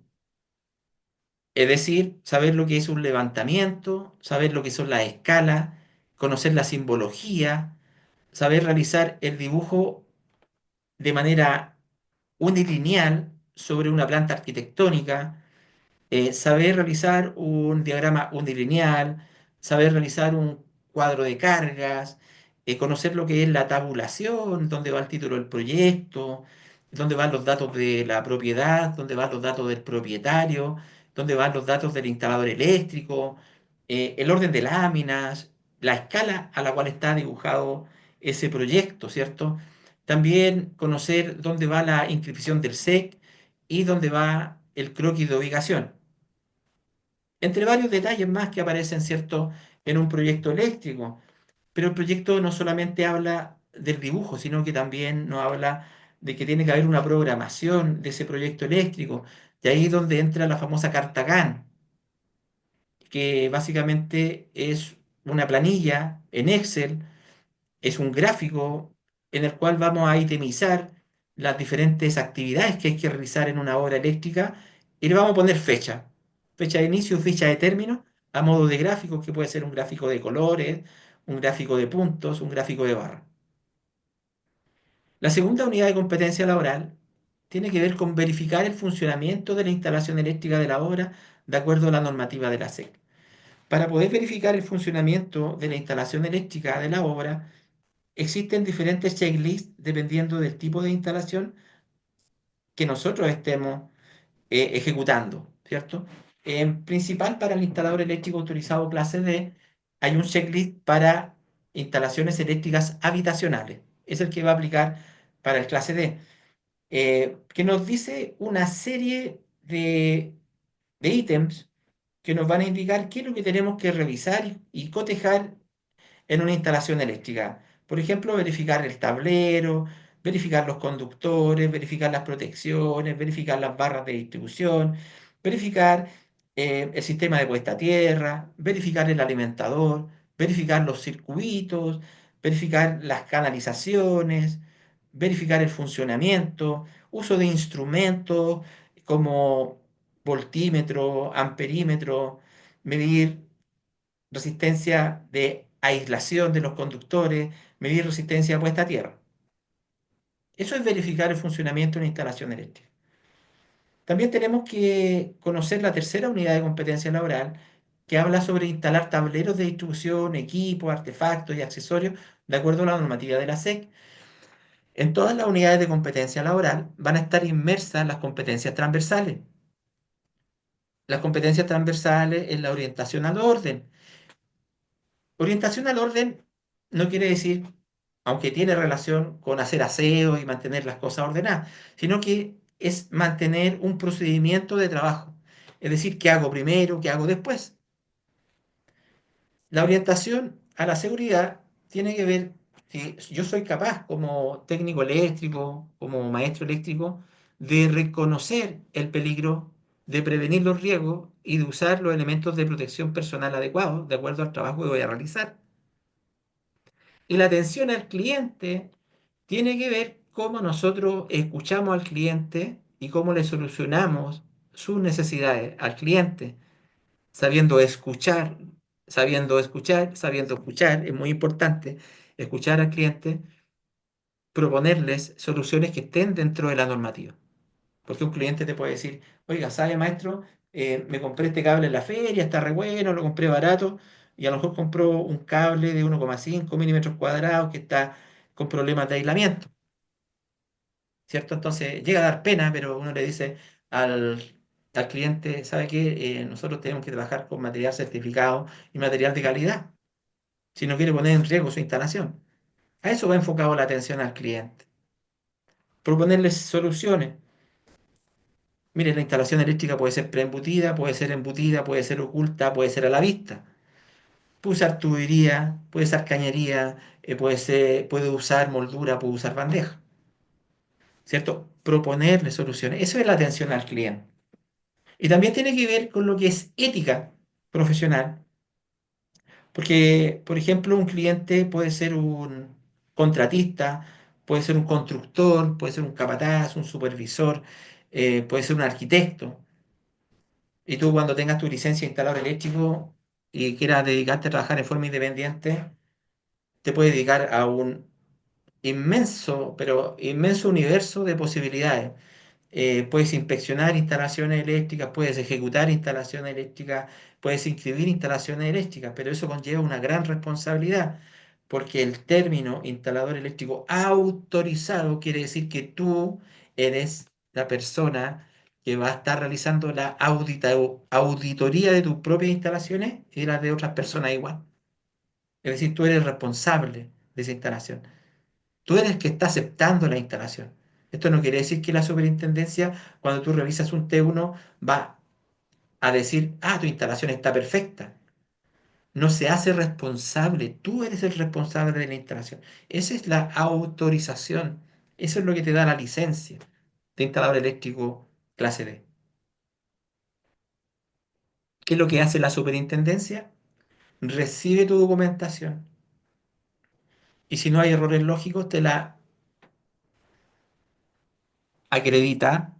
Es decir, saber lo que es un levantamiento, saber lo que son las escalas, conocer la simbología, saber realizar el dibujo de manera unilineal sobre una planta arquitectónica, saber realizar un diagrama unilineal, saber realizar un cuadro de cargas, conocer lo que es la tabulación, dónde va el título del proyecto, dónde van los datos de la propiedad, dónde van los datos del propietario, dónde van los datos del instalador eléctrico, el orden de láminas, la escala a la cual está dibujado ese proyecto, ¿cierto? También conocer dónde va la inscripción del SEC y dónde va el croquis de ubicación entre varios detalles más que aparecen, ¿cierto?, en un proyecto eléctrico. Pero el proyecto no solamente habla del dibujo, sino que también nos habla de que tiene que haber una programación de ese proyecto eléctrico. Y ahí es donde entra la famosa carta GAN, que básicamente es una planilla en Excel, es un gráfico en el cual vamos a itemizar las diferentes actividades que hay que realizar en una obra eléctrica y le vamos a poner fecha, fecha de inicio, fecha de término, a modo de gráfico, que puede ser un gráfico de colores, un gráfico de puntos, un gráfico de barra. La segunda unidad de competencia laboral tiene que ver con verificar el funcionamiento de la instalación eléctrica de la obra de acuerdo a la normativa de la SEC. Para poder verificar el funcionamiento de la instalación eléctrica de la obra, existen diferentes checklists dependiendo del tipo de instalación que nosotros estemos ejecutando, ¿cierto? En principal, para el instalador eléctrico autorizado clase D, hay un checklist para instalaciones eléctricas habitacionales. Es el que va a aplicar para el clase D, que nos dice una serie de ítems que nos van a indicar qué es lo que tenemos que revisar y cotejar en una instalación eléctrica. Por ejemplo, verificar el tablero, verificar los conductores, verificar las protecciones, verificar las barras de distribución, verificar el sistema de puesta a tierra, verificar el alimentador, verificar los circuitos, verificar las canalizaciones, verificar el funcionamiento, uso de instrumentos como voltímetro, amperímetro, medir resistencia de aislación de los conductores, medir resistencia puesta a tierra. Eso es verificar el funcionamiento de una instalación eléctrica. También tenemos que conocer la tercera unidad de competencia laboral, que habla sobre instalar tableros de distribución, equipos, artefactos y accesorios de acuerdo a la normativa de la SEC. En todas las unidades de competencia laboral van a estar inmersas las competencias transversales. Las competencias transversales es la orientación al orden. Orientación al orden no quiere decir, aunque tiene relación con hacer aseo y mantener las cosas ordenadas, sino que es mantener un procedimiento de trabajo. Es decir, qué hago primero, qué hago después. La orientación a la seguridad tiene que ver si yo soy capaz como técnico eléctrico, como maestro eléctrico, de reconocer el peligro, de prevenir los riesgos y de usar los elementos de protección personal adecuados de acuerdo al trabajo que voy a realizar. Y la atención al cliente tiene que ver cómo nosotros escuchamos al cliente y cómo le solucionamos sus necesidades al cliente, sabiendo escuchar, sabiendo escuchar, es muy importante escuchar al cliente, proponerles soluciones que estén dentro de la normativa. Porque un cliente te puede decir, oiga, ¿sabe, maestro? Me compré este cable en la feria, está re bueno, lo compré barato, y a lo mejor compró un cable de 1,5 milímetros cuadrados que está con problemas de aislamiento, ¿cierto? Entonces llega a dar pena, pero uno le dice al, al cliente, ¿sabe qué? Nosotros tenemos que trabajar con material certificado y material de calidad, si no quiere poner en riesgo su instalación. A eso va enfocado la atención al cliente. Proponerles soluciones. Mire, la instalación eléctrica puede ser preembutida, puede ser oculta, puede ser a la vista. Puede usar tubería, puede usar cañería, puede usar moldura, puede usar bandeja, ¿cierto? Proponerle soluciones. Eso es la atención al cliente. Y también tiene que ver con lo que es ética profesional, porque, por ejemplo, un cliente puede ser un contratista, puede ser un constructor, puede ser un capataz, un supervisor, puede ser un arquitecto. Y tú cuando tengas tu licencia de instalador eléctrico y quieras dedicarte a trabajar en forma independiente, te puedes dedicar a un inmenso, pero inmenso universo de posibilidades. Puedes inspeccionar instalaciones eléctricas, puedes ejecutar instalaciones eléctricas, puedes inscribir instalaciones eléctricas, pero eso conlleva una gran responsabilidad, porque el término instalador eléctrico autorizado quiere decir que tú eres la persona que va a estar realizando la auditoría de tus propias instalaciones y de las de otras personas igual. Es decir, tú eres responsable de esa instalación. Tú eres el que está aceptando la instalación. Esto no quiere decir que la superintendencia, cuando tú revisas un T1, va a decir, ah, tu instalación está perfecta. No se hace responsable. Tú eres el responsable de la instalación. Esa es la autorización. Eso es lo que te da la licencia de instalador eléctrico clase B. ¿Qué es lo que hace la superintendencia? Recibe tu documentación y si no hay errores lógicos, te la acredita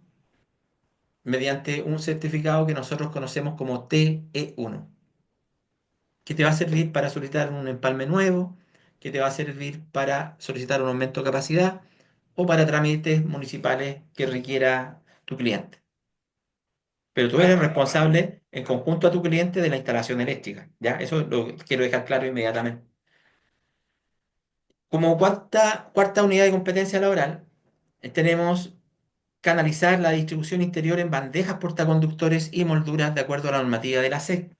mediante un certificado que nosotros conocemos como TE1, que te va a servir para solicitar un empalme nuevo, que te va a servir para solicitar un aumento de capacidad o para trámites municipales que requiera tu cliente. Pero tú eres responsable en conjunto a tu cliente de la instalación eléctrica, ¿ya? Eso lo quiero dejar claro inmediatamente. Como cuarta unidad de competencia laboral, tenemos canalizar la distribución interior en bandejas portaconductores y molduras de acuerdo a la normativa de la SEC,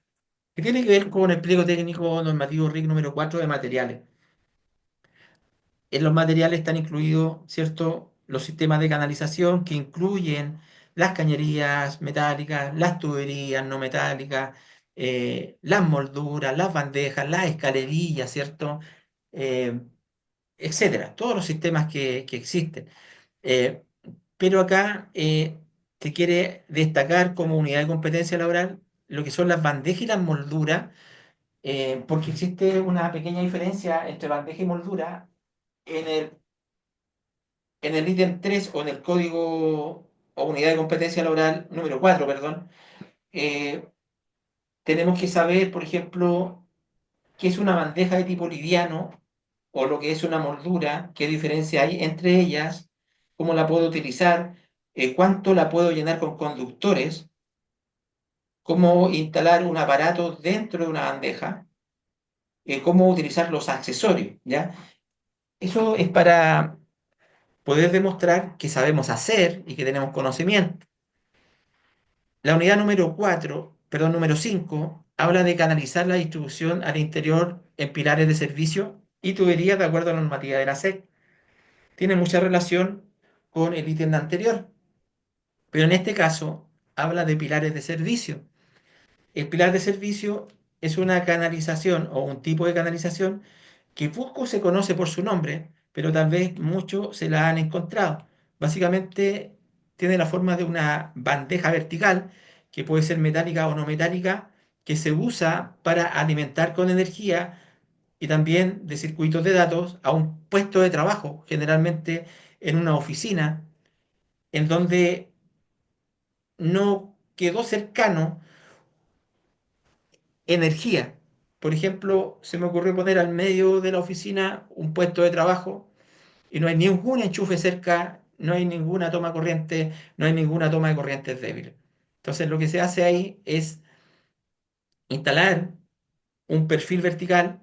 que tiene que ver con el pliego técnico normativo RIC número 4 de materiales. En los materiales están incluidos, ¿cierto?, los sistemas de canalización que incluyen las cañerías metálicas, las tuberías no metálicas, las molduras, las bandejas, las escalerillas, ¿cierto? Eh, Etcétera, todos los sistemas que existen. Eh, pero acá se quiere destacar como unidad de competencia laboral lo que son las bandejas y las molduras, porque existe una pequeña diferencia entre bandeja y moldura en el ítem 3 o en el código o unidad de competencia laboral número 4, perdón. eh, Tenemos que saber, por ejemplo, qué es una bandeja de tipo liviano o lo que es una moldura, qué diferencia hay entre ellas, cómo la puedo utilizar, cuánto la puedo llenar con conductores, cómo instalar un aparato dentro de una bandeja, cómo utilizar los accesorios, ¿ya? Eso es para poder demostrar que sabemos hacer y que tenemos conocimiento. La unidad número 4, perdón, número 5, habla de canalizar la distribución al interior en pilares de servicio y tuberías de acuerdo a la normativa de la SEC. Tiene mucha relación con el ítem anterior, pero en este caso habla de pilares de servicio. El pilar de servicio es una canalización o un tipo de canalización que poco se conoce por su nombre, pero tal vez muchos se la han encontrado. Básicamente tiene la forma de una bandeja vertical, que puede ser metálica o no metálica, que se usa para alimentar con energía y también de circuitos de datos a un puesto de trabajo, generalmente en una oficina, en donde no quedó cercano energía. Por ejemplo, se me ocurrió poner al medio de la oficina un puesto de trabajo y no hay ningún enchufe cerca, no hay ninguna toma corriente, no hay ninguna toma de corrientes débiles. Entonces, lo que se hace ahí es instalar un perfil vertical,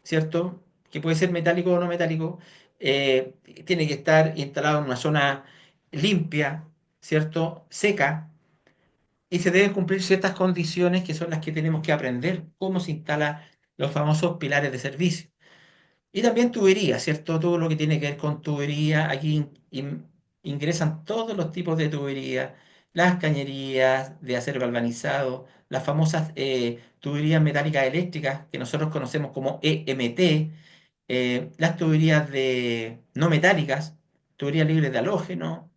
¿cierto? Que puede ser metálico o no metálico, tiene que estar instalado en una zona limpia, ¿cierto? Seca, y se deben cumplir ciertas condiciones que son las que tenemos que aprender, cómo se instalan los famosos pilares de servicio. Y también tubería, ¿cierto? Todo lo que tiene que ver con tubería, aquí ingresan todos los tipos de tubería, las cañerías de acero galvanizado, las famosas tuberías metálicas eléctricas que nosotros conocemos como EMT, las tuberías no metálicas, tuberías libres de halógeno,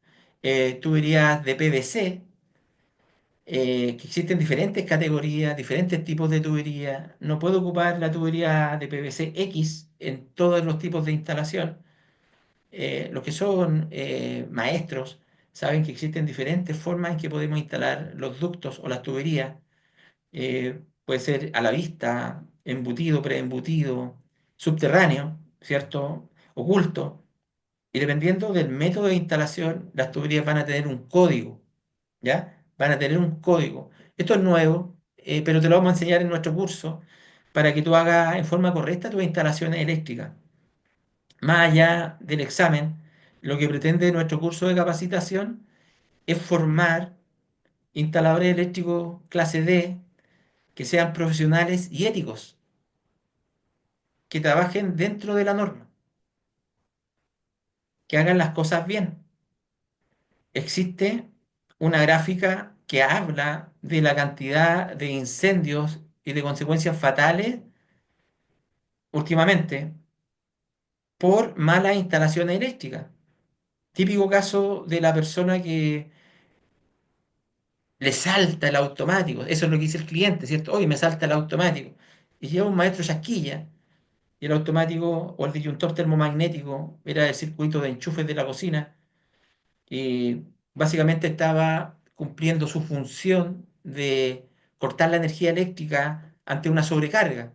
tuberías de PVC, que existen diferentes categorías, diferentes tipos de tubería. No puedo ocupar la tubería de PVC X en todos los tipos de instalación. Los que son maestros saben que existen diferentes formas en que podemos instalar los ductos o las tuberías. Puede ser a la vista, embutido, preembutido, subterráneo, ¿cierto? Oculto. Y dependiendo del método de instalación, las tuberías van a tener un código. ¿Ya? Van a tener un código. Esto es nuevo, pero te lo vamos a enseñar en nuestro curso para que tú hagas en forma correcta tus instalaciones eléctricas. Más allá del examen, lo que pretende nuestro curso de capacitación es formar instaladores eléctricos clase D que sean profesionales y éticos, que trabajen dentro de la norma, que hagan las cosas bien. Existe una gráfica que habla de la cantidad de incendios y de consecuencias fatales últimamente por malas instalaciones eléctricas. Típico caso de la persona que le salta el automático. Eso es lo que dice el cliente, ¿cierto? Hoy me salta el automático. Y lleva un maestro chasquilla y el automático o el disyuntor termomagnético era el circuito de enchufes de la cocina y básicamente estaba cumpliendo su función de cortar la energía eléctrica ante una sobrecarga,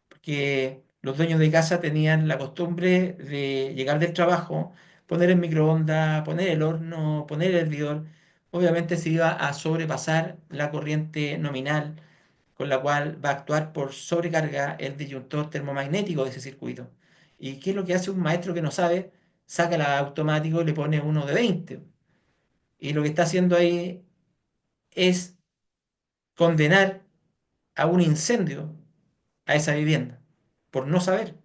porque los dueños de casa tenían la costumbre de llegar del trabajo, poner el microondas, poner el horno, poner el hervidor. Obviamente se iba a sobrepasar la corriente nominal con la cual va a actuar por sobrecarga el disyuntor termomagnético de ese circuito. ¿Y qué es lo que hace un maestro que no sabe? Saca el automático y le pone uno de 20. Y lo que está haciendo ahí es condenar a un incendio a esa vivienda por no saber.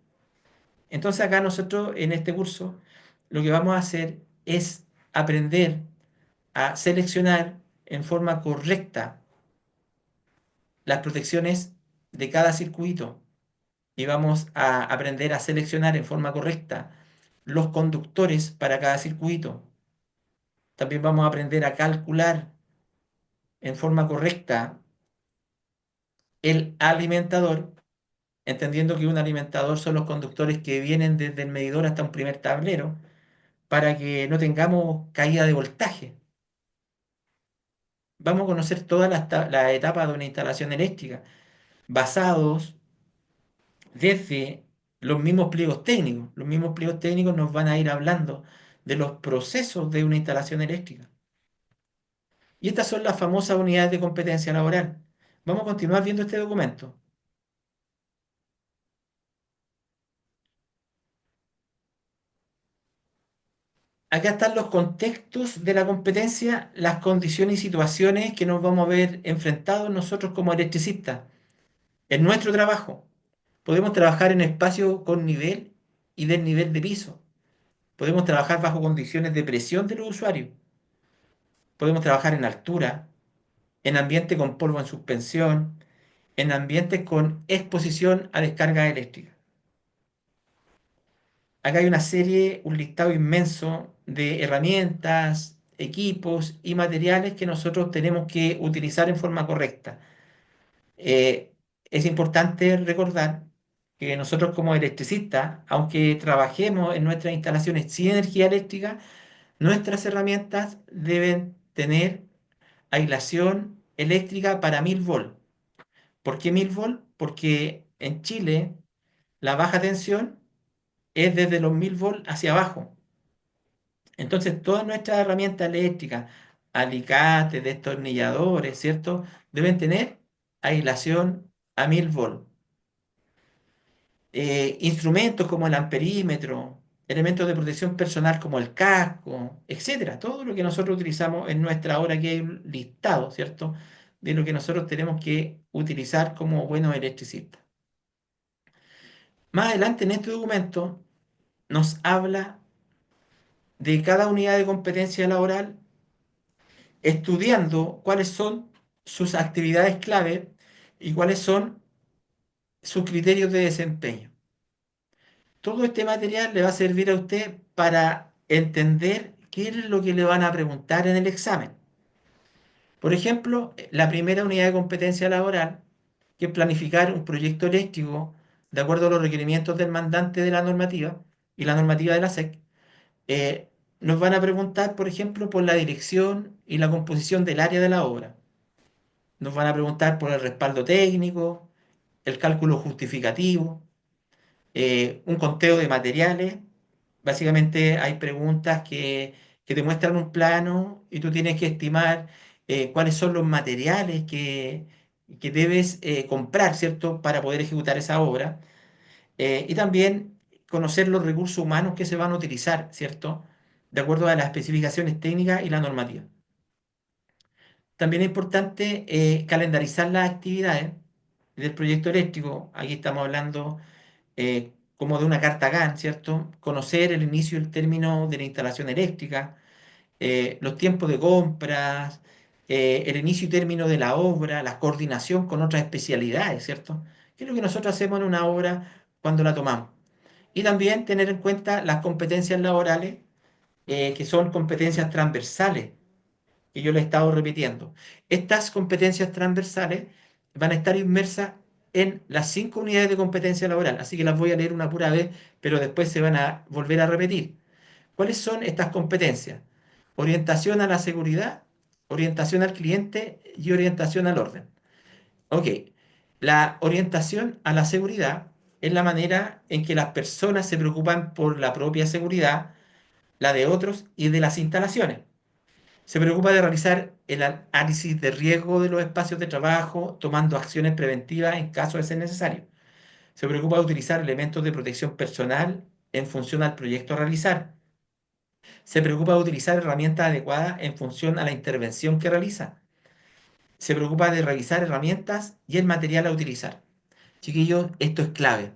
Entonces acá nosotros en este curso lo que vamos a hacer es aprender a seleccionar en forma correcta las protecciones de cada circuito y vamos a aprender a seleccionar en forma correcta los conductores para cada circuito. También vamos a aprender a calcular en forma correcta el alimentador, entendiendo que un alimentador son los conductores que vienen desde el medidor hasta un primer tablero para que no tengamos caída de voltaje. Vamos a conocer todas las etapas de una instalación eléctrica, basados desde los mismos pliegos técnicos. Los mismos pliegos técnicos nos van a ir hablando de los procesos de una instalación eléctrica. Y estas son las famosas unidades de competencia laboral. Vamos a continuar viendo este documento. Acá están los contextos de la competencia, las condiciones y situaciones que nos vamos a ver enfrentados nosotros como electricistas. En nuestro trabajo, podemos trabajar en espacios con nivel y desnivel de piso. Podemos trabajar bajo condiciones de presión de los usuarios. Podemos trabajar en altura, en ambiente con polvo en suspensión, en ambientes con exposición a descarga eléctrica. Acá hay una serie, un listado inmenso de herramientas, equipos y materiales que nosotros tenemos que utilizar en forma correcta. Es importante recordar que nosotros como electricistas, aunque trabajemos en nuestras instalaciones sin energía eléctrica, nuestras herramientas deben tener aislación eléctrica para 1000 volts. ¿Por qué 1000 volts? Porque en Chile la baja tensión es desde los 1000 volts hacia abajo. Entonces, todas nuestras herramientas eléctricas, alicates, destornilladores, ¿cierto? Deben tener aislación a 1000 volts. Instrumentos como el amperímetro, elementos de protección personal como el casco, etcétera. Todo lo que nosotros utilizamos en nuestra hora que hay un listado, ¿cierto? De lo que nosotros tenemos que utilizar como buenos electricistas. Más adelante en este documento nos habla de cada unidad de competencia laboral, estudiando cuáles son sus actividades clave y cuáles son sus criterios de desempeño. Todo este material le va a servir a usted para entender qué es lo que le van a preguntar en el examen. Por ejemplo, la primera unidad de competencia laboral, que es planificar un proyecto eléctrico de acuerdo a los requerimientos del mandante de la normativa y la normativa de la SEC, nos van a preguntar, por ejemplo, por la dirección y la composición del área de la obra. Nos van a preguntar por el respaldo técnico, el cálculo justificativo, un conteo de materiales. Básicamente hay preguntas que te muestran un plano y tú tienes que estimar cuáles son los materiales que debes comprar, ¿cierto?, para poder ejecutar esa obra. Y también conocer los recursos humanos que se van a utilizar, ¿cierto?, de acuerdo a las especificaciones técnicas y la normativa. También es importante calendarizar las actividades del proyecto eléctrico. Aquí estamos hablando como de una carta Gantt, ¿cierto? Conocer el inicio y el término de la instalación eléctrica, los tiempos de compras, el inicio y término de la obra, la coordinación con otras especialidades, ¿cierto? ¿Qué es lo que nosotros hacemos en una obra cuando la tomamos? Y también tener en cuenta las competencias laborales, que son competencias transversales, que yo le he estado repitiendo. Estas competencias transversales van a estar inmersas en las 5 unidades de competencia laboral, así que las voy a leer una pura vez, pero después se van a volver a repetir. ¿Cuáles son estas competencias? Orientación a la seguridad, orientación al cliente y orientación al orden. Ok, la orientación a la seguridad es la manera en que las personas se preocupan por la propia seguridad, la de otros y de las instalaciones. Se preocupa de realizar el análisis de riesgo de los espacios de trabajo, tomando acciones preventivas en caso de ser necesario. Se preocupa de utilizar elementos de protección personal en función al proyecto a realizar. Se preocupa de utilizar herramientas adecuadas en función a la intervención que realiza. Se preocupa de revisar herramientas y el material a utilizar. Chiquillos, esto es clave.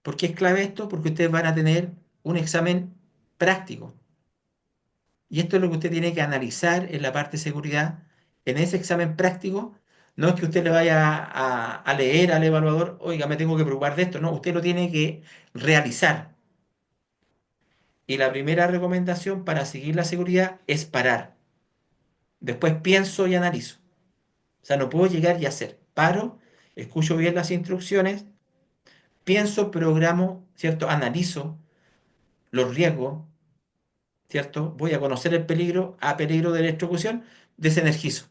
¿Por qué es clave esto? Porque ustedes van a tener un examen práctico. Y esto es lo que usted tiene que analizar en la parte de seguridad. En ese examen práctico No es que usted le vaya a leer al evaluador, oiga, me tengo que preocupar de esto. No, usted lo tiene que realizar. Y la primera recomendación para seguir la seguridad es parar. Después pienso y analizo. O sea, no puedo llegar y hacer. Paro, escucho bien las instrucciones, pienso, programo, ¿cierto? Analizo los riesgos, ¿cierto? Voy a conocer el peligro, a peligro de electrocución, desenergizo.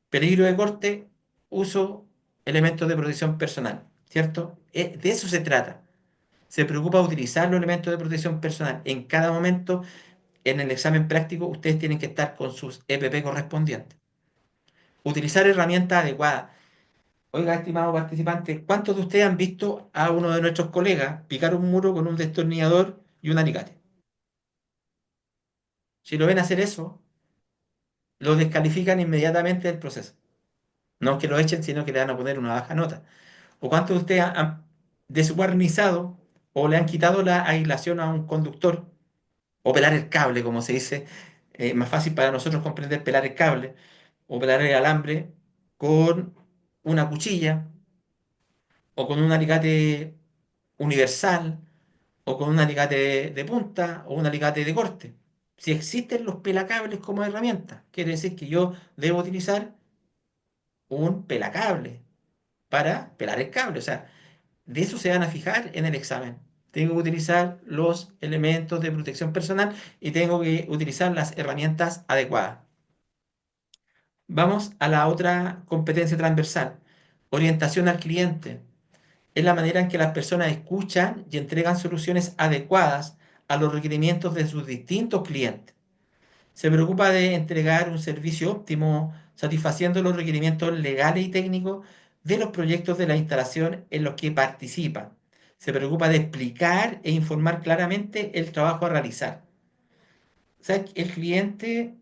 Peligro de corte, uso elementos de protección personal, ¿cierto? De eso se trata. Se preocupa de utilizar los elementos de protección personal. En cada momento, en el examen práctico, ustedes tienen que estar con sus EPP correspondientes. Utilizar herramientas adecuadas. Oiga, estimado participante, ¿cuántos de ustedes han visto a uno de nuestros colegas picar un muro con un destornillador y un alicate? Si lo ven hacer eso, lo descalifican inmediatamente del proceso. No es que lo echen, sino que le van a poner una baja nota. ¿O cuántos de ustedes han desguarnizado o le han quitado la aislación a un conductor o pelar el cable, como se dice? Más fácil para nosotros comprender pelar el cable o pelar el alambre con una cuchilla o con un alicate universal o con un alicate de punta o un alicate de corte. Si existen los pelacables como herramienta, quiere decir que yo debo utilizar un pelacable para pelar el cable. O sea, de eso se van a fijar en el examen. Tengo que utilizar los elementos de protección personal y tengo que utilizar las herramientas adecuadas. Vamos a la otra competencia transversal, orientación al cliente. Es la manera en que las personas escuchan y entregan soluciones adecuadas a los requerimientos de sus distintos clientes. Se preocupa de entregar un servicio óptimo, satisfaciendo los requerimientos legales y técnicos de los proyectos de la instalación en los que participa. Se preocupa de explicar e informar claramente el trabajo a realizar. O sea, el cliente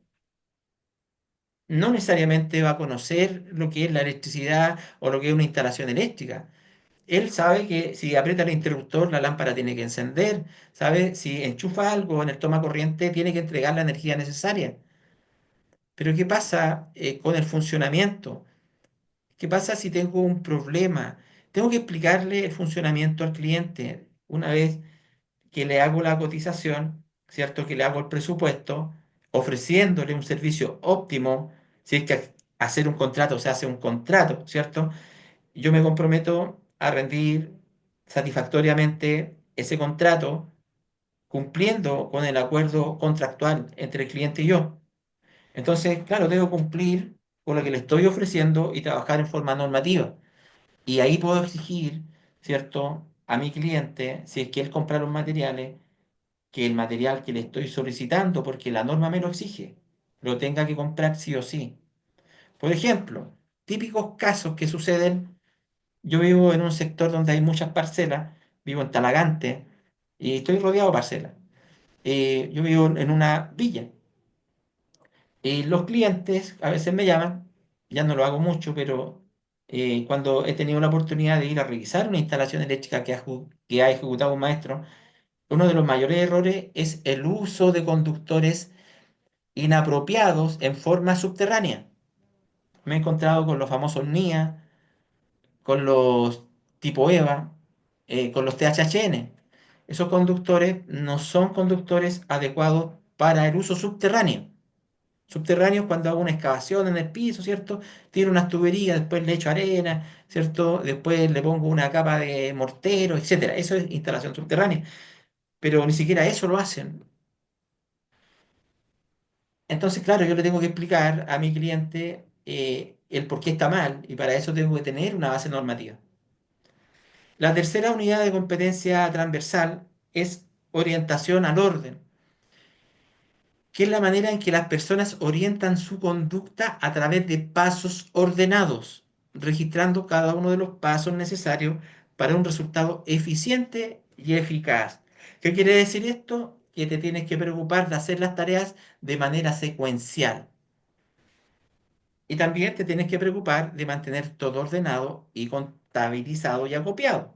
no necesariamente va a conocer lo que es la electricidad o lo que es una instalación eléctrica. Él sabe que si aprieta el interruptor, la lámpara tiene que encender, sabe si enchufa algo en el toma corriente, tiene que entregar la energía necesaria. Pero ¿qué pasa con el funcionamiento? ¿Qué pasa si tengo un problema? Tengo que explicarle el funcionamiento al cliente una vez que le hago la cotización, ¿cierto? Que le hago el presupuesto, ofreciéndole un servicio óptimo. Si es que hacer un contrato se hace un contrato, ¿cierto? Yo me comprometo a rendir satisfactoriamente ese contrato cumpliendo con el acuerdo contractual entre el cliente y yo. Entonces, claro, debo cumplir con lo que le estoy ofreciendo y trabajar en forma normativa. Y ahí puedo exigir, ¿cierto?, a mi cliente, si es que él compra los materiales, que el material que le estoy solicitando, porque la norma me lo exige, lo tenga que comprar sí o sí. Por ejemplo, típicos casos que suceden, yo vivo en un sector donde hay muchas parcelas, vivo en Talagante y estoy rodeado de parcelas. Yo vivo en una villa. Y los clientes a veces me llaman, ya no lo hago mucho, pero cuando he tenido la oportunidad de ir a revisar una instalación eléctrica que ha ejecutado un maestro, uno de los mayores errores es el uso de conductores inapropiados en forma subterránea. Me he encontrado con los famosos NIA, con los tipo EVA, con los THHN. Esos conductores no son conductores adecuados para el uso subterráneo. Subterráneos cuando hago una excavación en el piso, ¿cierto? Tiro unas tuberías, después le echo arena, ¿cierto? Después le pongo una capa de mortero, etcétera. Eso es instalación subterránea. Pero ni siquiera eso lo hacen. Entonces, claro, yo le tengo que explicar a mi cliente el por qué está mal y para eso tengo que tener una base normativa. La tercera unidad de competencia transversal es orientación al orden, que es la manera en que las personas orientan su conducta a través de pasos ordenados, registrando cada uno de los pasos necesarios para un resultado eficiente y eficaz. ¿Qué quiere decir esto? Que te tienes que preocupar de hacer las tareas de manera secuencial. Y también te tienes que preocupar de mantener todo ordenado y contabilizado y acopiado.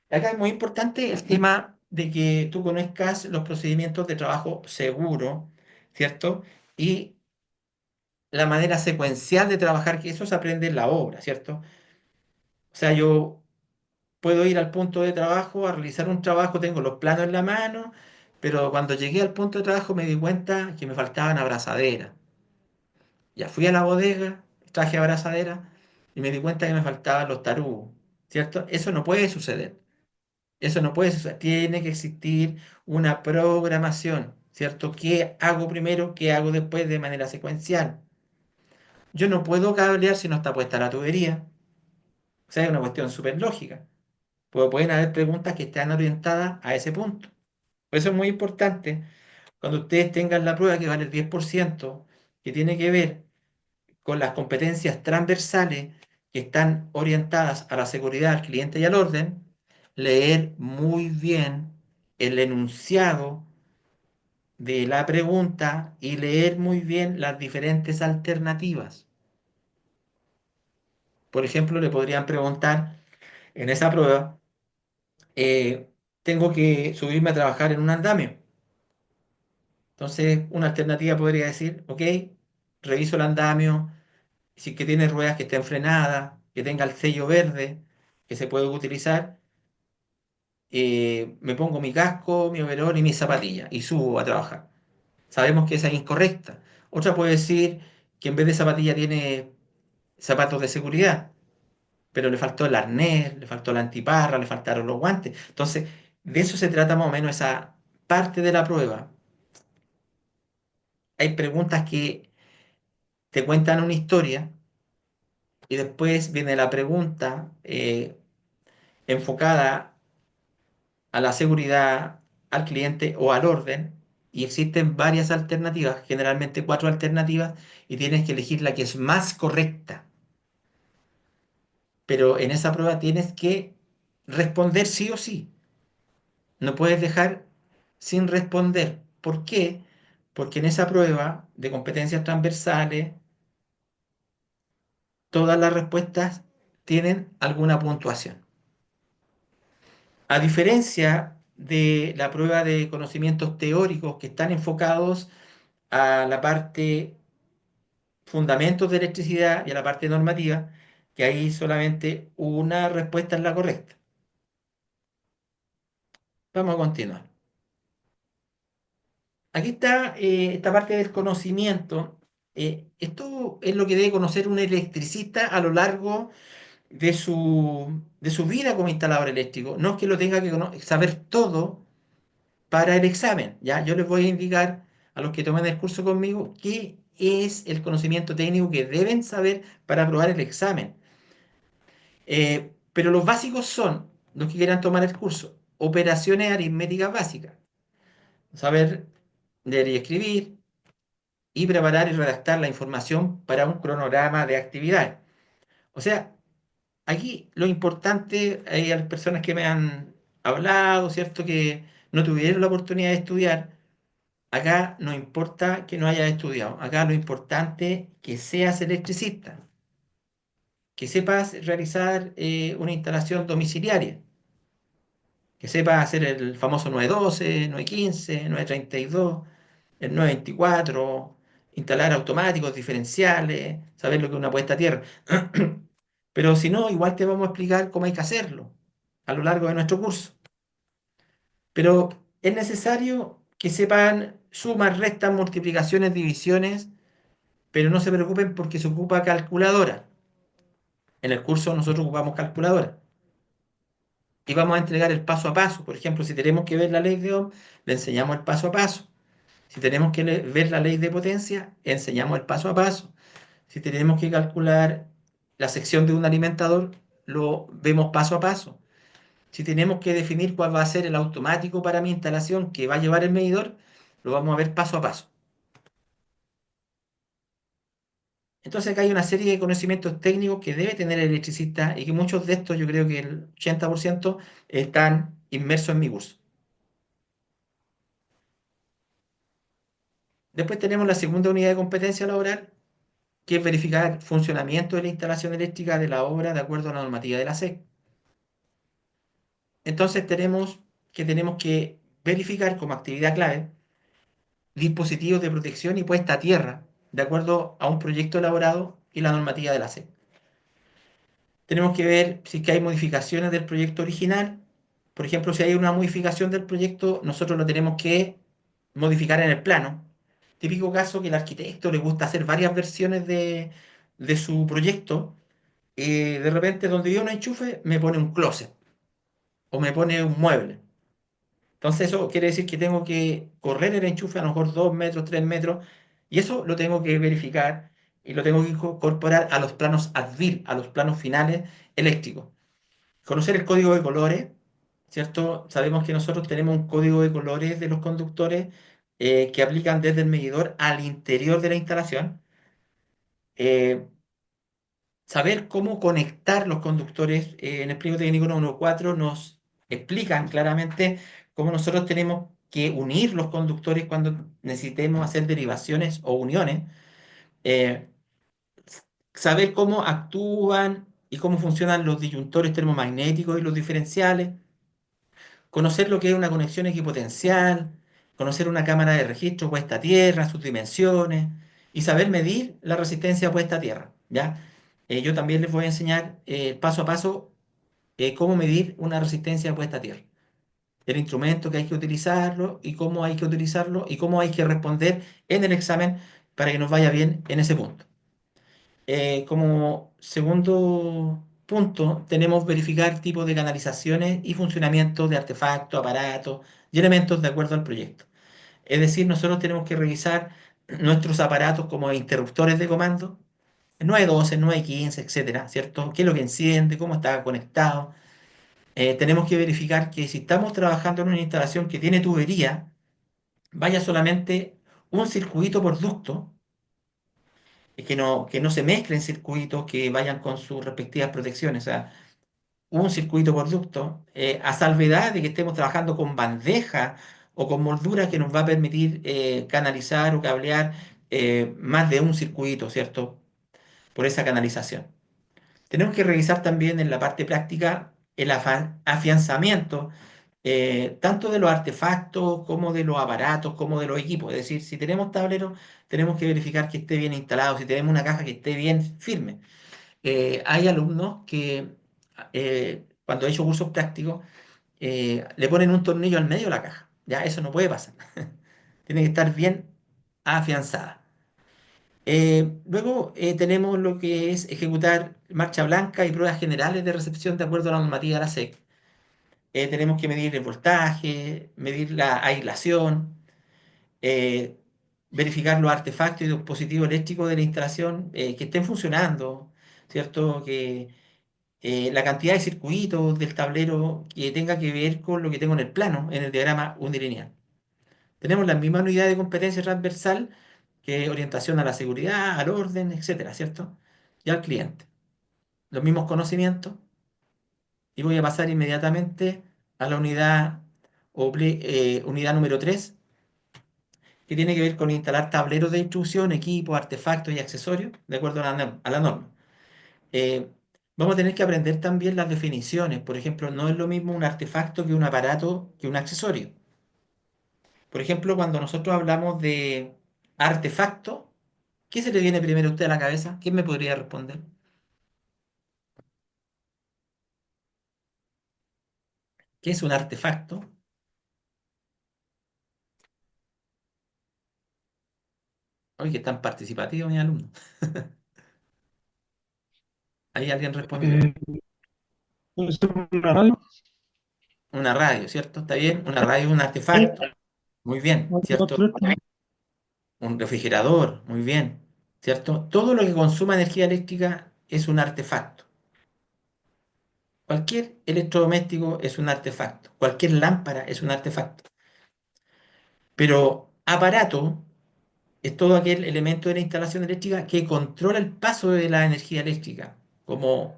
Acá es muy importante el tema de que tú conozcas los procedimientos de trabajo seguro, ¿cierto? Y la manera secuencial de trabajar, que eso se aprende en la obra, ¿cierto? O sea, yo puedo ir al punto de trabajo a realizar un trabajo, tengo los planos en la mano, pero cuando llegué al punto de trabajo me di cuenta que me faltaban abrazaderas. Ya fui a la bodega, traje abrazadera y me di cuenta que me faltaban los tarugos, ¿cierto? Eso no puede suceder. Eso no puede suceder. Tiene que existir una programación, ¿cierto? ¿Qué hago primero? ¿Qué hago después de manera secuencial? Yo no puedo cablear si no está puesta la tubería. O sea, es una cuestión súper lógica. Pueden haber preguntas que están orientadas a ese punto. Por eso es muy importante cuando ustedes tengan la prueba que vale el 10%, que tiene que ver con las competencias transversales que están orientadas a la seguridad, al cliente y al orden, leer muy bien el enunciado de la pregunta y leer muy bien las diferentes alternativas. Por ejemplo, le podrían preguntar en esa prueba, tengo que subirme a trabajar en un andamio. Entonces, una alternativa podría decir, ok, reviso el andamio, si que tiene ruedas que estén frenadas, que tenga el sello verde, que se puede utilizar, me pongo mi casco, mi overol y mis zapatillas y subo a trabajar. Sabemos que esa es incorrecta. Otra puede decir que en vez de zapatilla tiene zapatos de seguridad, pero le faltó el arnés, le faltó la antiparra, le faltaron los guantes. Entonces, de eso se trata más o menos esa parte de la prueba. Hay preguntas que te cuentan una historia y después viene la pregunta enfocada a la seguridad, al cliente o al orden, y existen varias alternativas, generalmente cuatro alternativas, y tienes que elegir la que es más correcta. Pero en esa prueba tienes que responder sí o sí. No puedes dejar sin responder. ¿Por qué? Porque en esa prueba de competencias transversales, todas las respuestas tienen alguna puntuación. A diferencia de la prueba de conocimientos teóricos que están enfocados a la parte fundamentos de electricidad y a la parte normativa, que ahí solamente una respuesta es la correcta. Vamos a continuar. Aquí está esta parte del conocimiento. Esto es lo que debe conocer un electricista a lo largo de su vida como instalador eléctrico. No es que lo tenga que saber todo para el examen. ¿Ya? Yo les voy a indicar a los que tomen el curso conmigo qué es el conocimiento técnico que deben saber para aprobar el examen. Pero los básicos son, los que quieran tomar el curso, operaciones aritméticas básicas. Saber leer y escribir y preparar y redactar la información para un cronograma de actividad. O sea, aquí lo importante, hay personas que me han hablado, ¿cierto? Que no tuvieron la oportunidad de estudiar. Acá no importa que no hayas estudiado, acá lo importante es que seas electricista, que sepas realizar una instalación domiciliaria, que sepas hacer el famoso 912, 915, 932, el 924, instalar automáticos, diferenciales, saber lo que es una puesta a tierra. Pero si no, igual te vamos a explicar cómo hay que hacerlo a lo largo de nuestro curso. Pero es necesario que sepan sumas, restas, multiplicaciones, divisiones, pero no se preocupen porque se ocupa calculadora. En el curso nosotros ocupamos calculadora y vamos a entregar el paso a paso. Por ejemplo, si tenemos que ver la ley de Ohm, le enseñamos el paso a paso. Si tenemos que ver la ley de potencia, enseñamos el paso a paso. Si tenemos que calcular la sección de un alimentador, lo vemos paso a paso. Si tenemos que definir cuál va a ser el automático para mi instalación que va a llevar el medidor, lo vamos a ver paso a paso. Entonces acá hay una serie de conocimientos técnicos que debe tener el electricista y que muchos de estos, yo creo que el 80% están inmersos en mi curso. Después tenemos la segunda unidad de competencia laboral, que es verificar funcionamiento de la instalación eléctrica de la obra de acuerdo a la normativa de la SEC. Entonces tenemos que verificar como actividad clave dispositivos de protección y puesta a tierra de acuerdo a un proyecto elaborado y la normativa de la SEC. Tenemos que ver si es que hay modificaciones del proyecto original. Por ejemplo, si hay una modificación del proyecto, nosotros lo tenemos que modificar en el plano. Típico caso que el arquitecto le gusta hacer varias versiones de su proyecto. De repente, donde yo un enchufe, me pone un closet o me pone un mueble. Entonces, eso quiere decir que tengo que correr el enchufe a lo mejor 2 metros, 3 metros, y eso lo tengo que verificar y lo tengo que incorporar a los planos ADVIR, a los planos finales eléctricos. Conocer el código de colores, ¿cierto? Sabemos que nosotros tenemos un código de colores de los conductores que aplican desde el medidor al interior de la instalación. Eh, Saber cómo conectar los conductores en el pliego técnico número 4 nos explican claramente cómo nosotros tenemos que unir los conductores cuando necesitemos hacer derivaciones o uniones. Eh, Saber cómo actúan y cómo funcionan los disyuntores termomagnéticos y los diferenciales, conocer lo que es una conexión equipotencial, conocer una cámara de registro puesta a tierra, sus dimensiones y saber medir la resistencia puesta a tierra, ¿ya? Yo también les voy a enseñar paso a paso cómo medir una resistencia puesta a tierra, el instrumento que hay que utilizarlo y cómo hay que utilizarlo y cómo hay que responder en el examen para que nos vaya bien en ese punto. Como segundo punto, tenemos verificar tipos de canalizaciones y funcionamiento de artefactos, aparatos y elementos de acuerdo al proyecto. Es decir, nosotros tenemos que revisar nuestros aparatos como interruptores de comando, 912, 915, etcétera, ¿cierto? ¿Qué es lo que enciende? ¿Cómo está conectado? Tenemos que verificar que si estamos trabajando en una instalación que tiene tubería, vaya solamente un circuito por ducto que no se mezclen circuitos que vayan con sus respectivas protecciones. O sea, un circuito por ducto, a salvedad de que estemos trabajando con bandeja o con moldura que nos va a permitir canalizar o cablear más de un circuito, ¿cierto? Por esa canalización. Tenemos que revisar también en la parte práctica el afianzamiento, tanto de los artefactos como de los aparatos, como de los equipos. Es decir, si tenemos tableros, tenemos que verificar que esté bien instalado, si tenemos una caja que esté bien firme. Hay alumnos que cuando he hecho cursos prácticos le ponen un tornillo al medio de la caja. Ya, eso no puede pasar. Tiene que estar bien afianzada. Luego tenemos lo que es ejecutar marcha blanca y pruebas generales de recepción de acuerdo a la normativa de la SEC. Tenemos que medir el voltaje, medir la aislación, eh, verificar los artefactos y dispositivos eléctricos de la instalación que estén funcionando, ¿cierto? Que la cantidad de circuitos del tablero que tenga que ver con lo que tengo en el plano, en el diagrama unilineal. Tenemos la misma unidad de competencia transversal que orientación a la seguridad, al orden, etcétera, ¿cierto? Y al cliente. Los mismos conocimientos. Y voy a pasar inmediatamente a la unidad, unidad número 3 que tiene que ver con instalar tableros de instrucción, equipos, artefactos y accesorios, de acuerdo a la norma. Eh, Vamos a tener que aprender también las definiciones. Por ejemplo, no es lo mismo un artefacto que un aparato que un accesorio. Por ejemplo, cuando nosotros hablamos de artefacto, ¿qué se le viene primero a usted a la cabeza? ¿Quién me podría responder? ¿Qué es un artefacto? Oye, que tan participativo, mi alumno. ¿Ahí alguien respondió? Eh, Puede ser una radio. Una radio, ¿cierto? ¿Está bien? Una radio es un Sí, artefacto. Muy bien, ¿cierto? otro, Un refrigerador, muy bien, ¿cierto? Todo lo que consuma energía eléctrica es un artefacto. Cualquier electrodoméstico es un artefacto. Cualquier lámpara es un artefacto. Pero aparato es todo aquel elemento de la instalación eléctrica que controla el paso de la energía eléctrica, como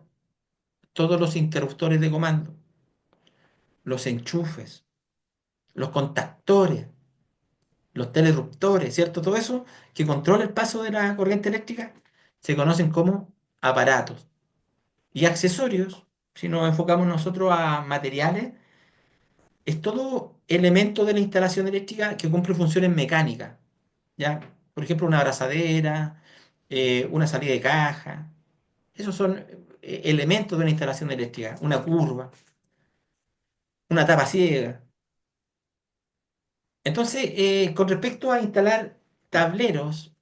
todos los interruptores de comando, los enchufes, los contactores, los telerruptores, ¿cierto? Todo eso que controla el paso de la corriente eléctrica se conocen como aparatos. Y accesorios, si nos enfocamos nosotros a materiales, es todo elemento de la instalación eléctrica que cumple funciones mecánicas, ¿ya? Por ejemplo, una abrazadera, una salida de caja. Esos son elementos de una instalación eléctrica, una curva, una tapa ciega. Entonces, con respecto a instalar tableros,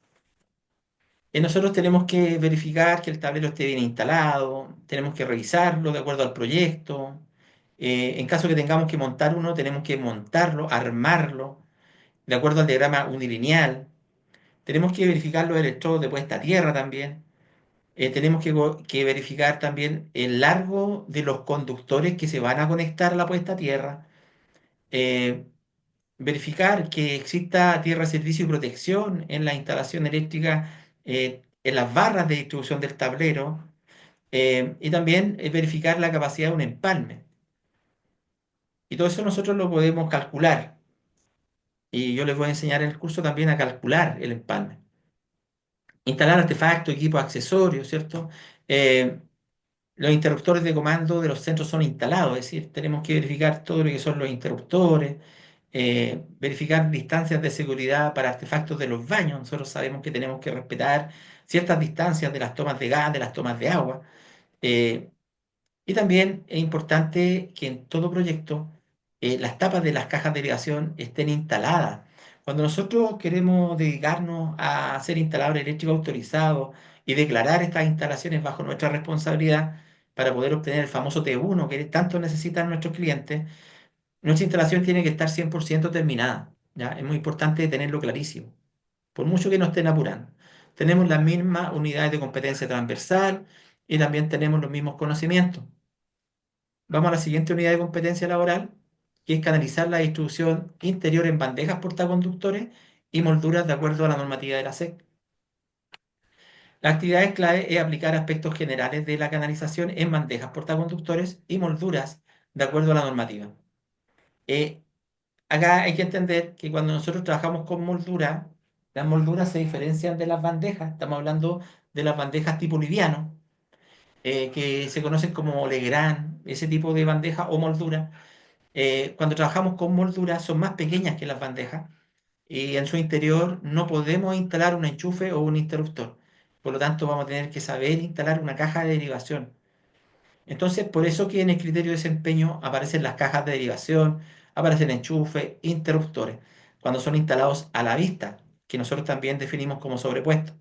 nosotros tenemos que verificar que el tablero esté bien instalado, tenemos que revisarlo de acuerdo al proyecto. En caso que tengamos que montar uno, tenemos que montarlo, armarlo, de acuerdo al diagrama unilineal. Tenemos que verificar los electrodos de puesta a tierra también. Tenemos que verificar también el largo de los conductores que se van a conectar a la puesta a tierra. Eh, Verificar que exista tierra de servicio y protección en la instalación eléctrica, en las barras de distribución del tablero, y también verificar la capacidad de un empalme. Y todo eso nosotros lo podemos calcular. Y yo les voy a enseñar en el curso también a calcular el empalme. Instalar artefactos, equipos, accesorios, ¿cierto? Eh, los interruptores de comando de los centros son instalados, es decir, tenemos que verificar todo lo que son los interruptores, verificar distancias de seguridad para artefactos de los baños. Nosotros sabemos que tenemos que respetar ciertas distancias de las tomas de gas, de las tomas de agua. eh, y también es importante que en todo proyecto las tapas de las cajas de derivación estén instaladas. Cuando nosotros queremos dedicarnos a ser instaladores eléctricos autorizados y declarar estas instalaciones bajo nuestra responsabilidad para poder obtener el famoso T1 que tanto necesitan nuestros clientes, nuestra instalación tiene que estar 100% terminada. ¿Ya? Es muy importante tenerlo clarísimo, por mucho que nos estén apurando. Tenemos las mismas unidades de competencia transversal y también tenemos los mismos conocimientos. Vamos a la siguiente unidad de competencia laboral, que es canalizar la distribución interior en bandejas portaconductores y molduras de acuerdo a la normativa de la SEC. La actividad clave es aplicar aspectos generales de la canalización en bandejas portaconductores y molduras de acuerdo a la normativa. Eh, Acá hay que entender que cuando nosotros trabajamos con moldura, las molduras se diferencian de las bandejas. Estamos hablando de las bandejas tipo liviano, que se conocen como Legrand, ese tipo de bandeja o moldura. Cuando trabajamos con molduras son más pequeñas que las bandejas y en su interior no podemos instalar un enchufe o un interruptor. Por lo tanto, vamos a tener que saber instalar una caja de derivación. Entonces, por eso que en el criterio de desempeño aparecen las cajas de derivación, aparecen enchufes, interruptores, cuando son instalados a la vista, que nosotros también definimos como sobrepuestos.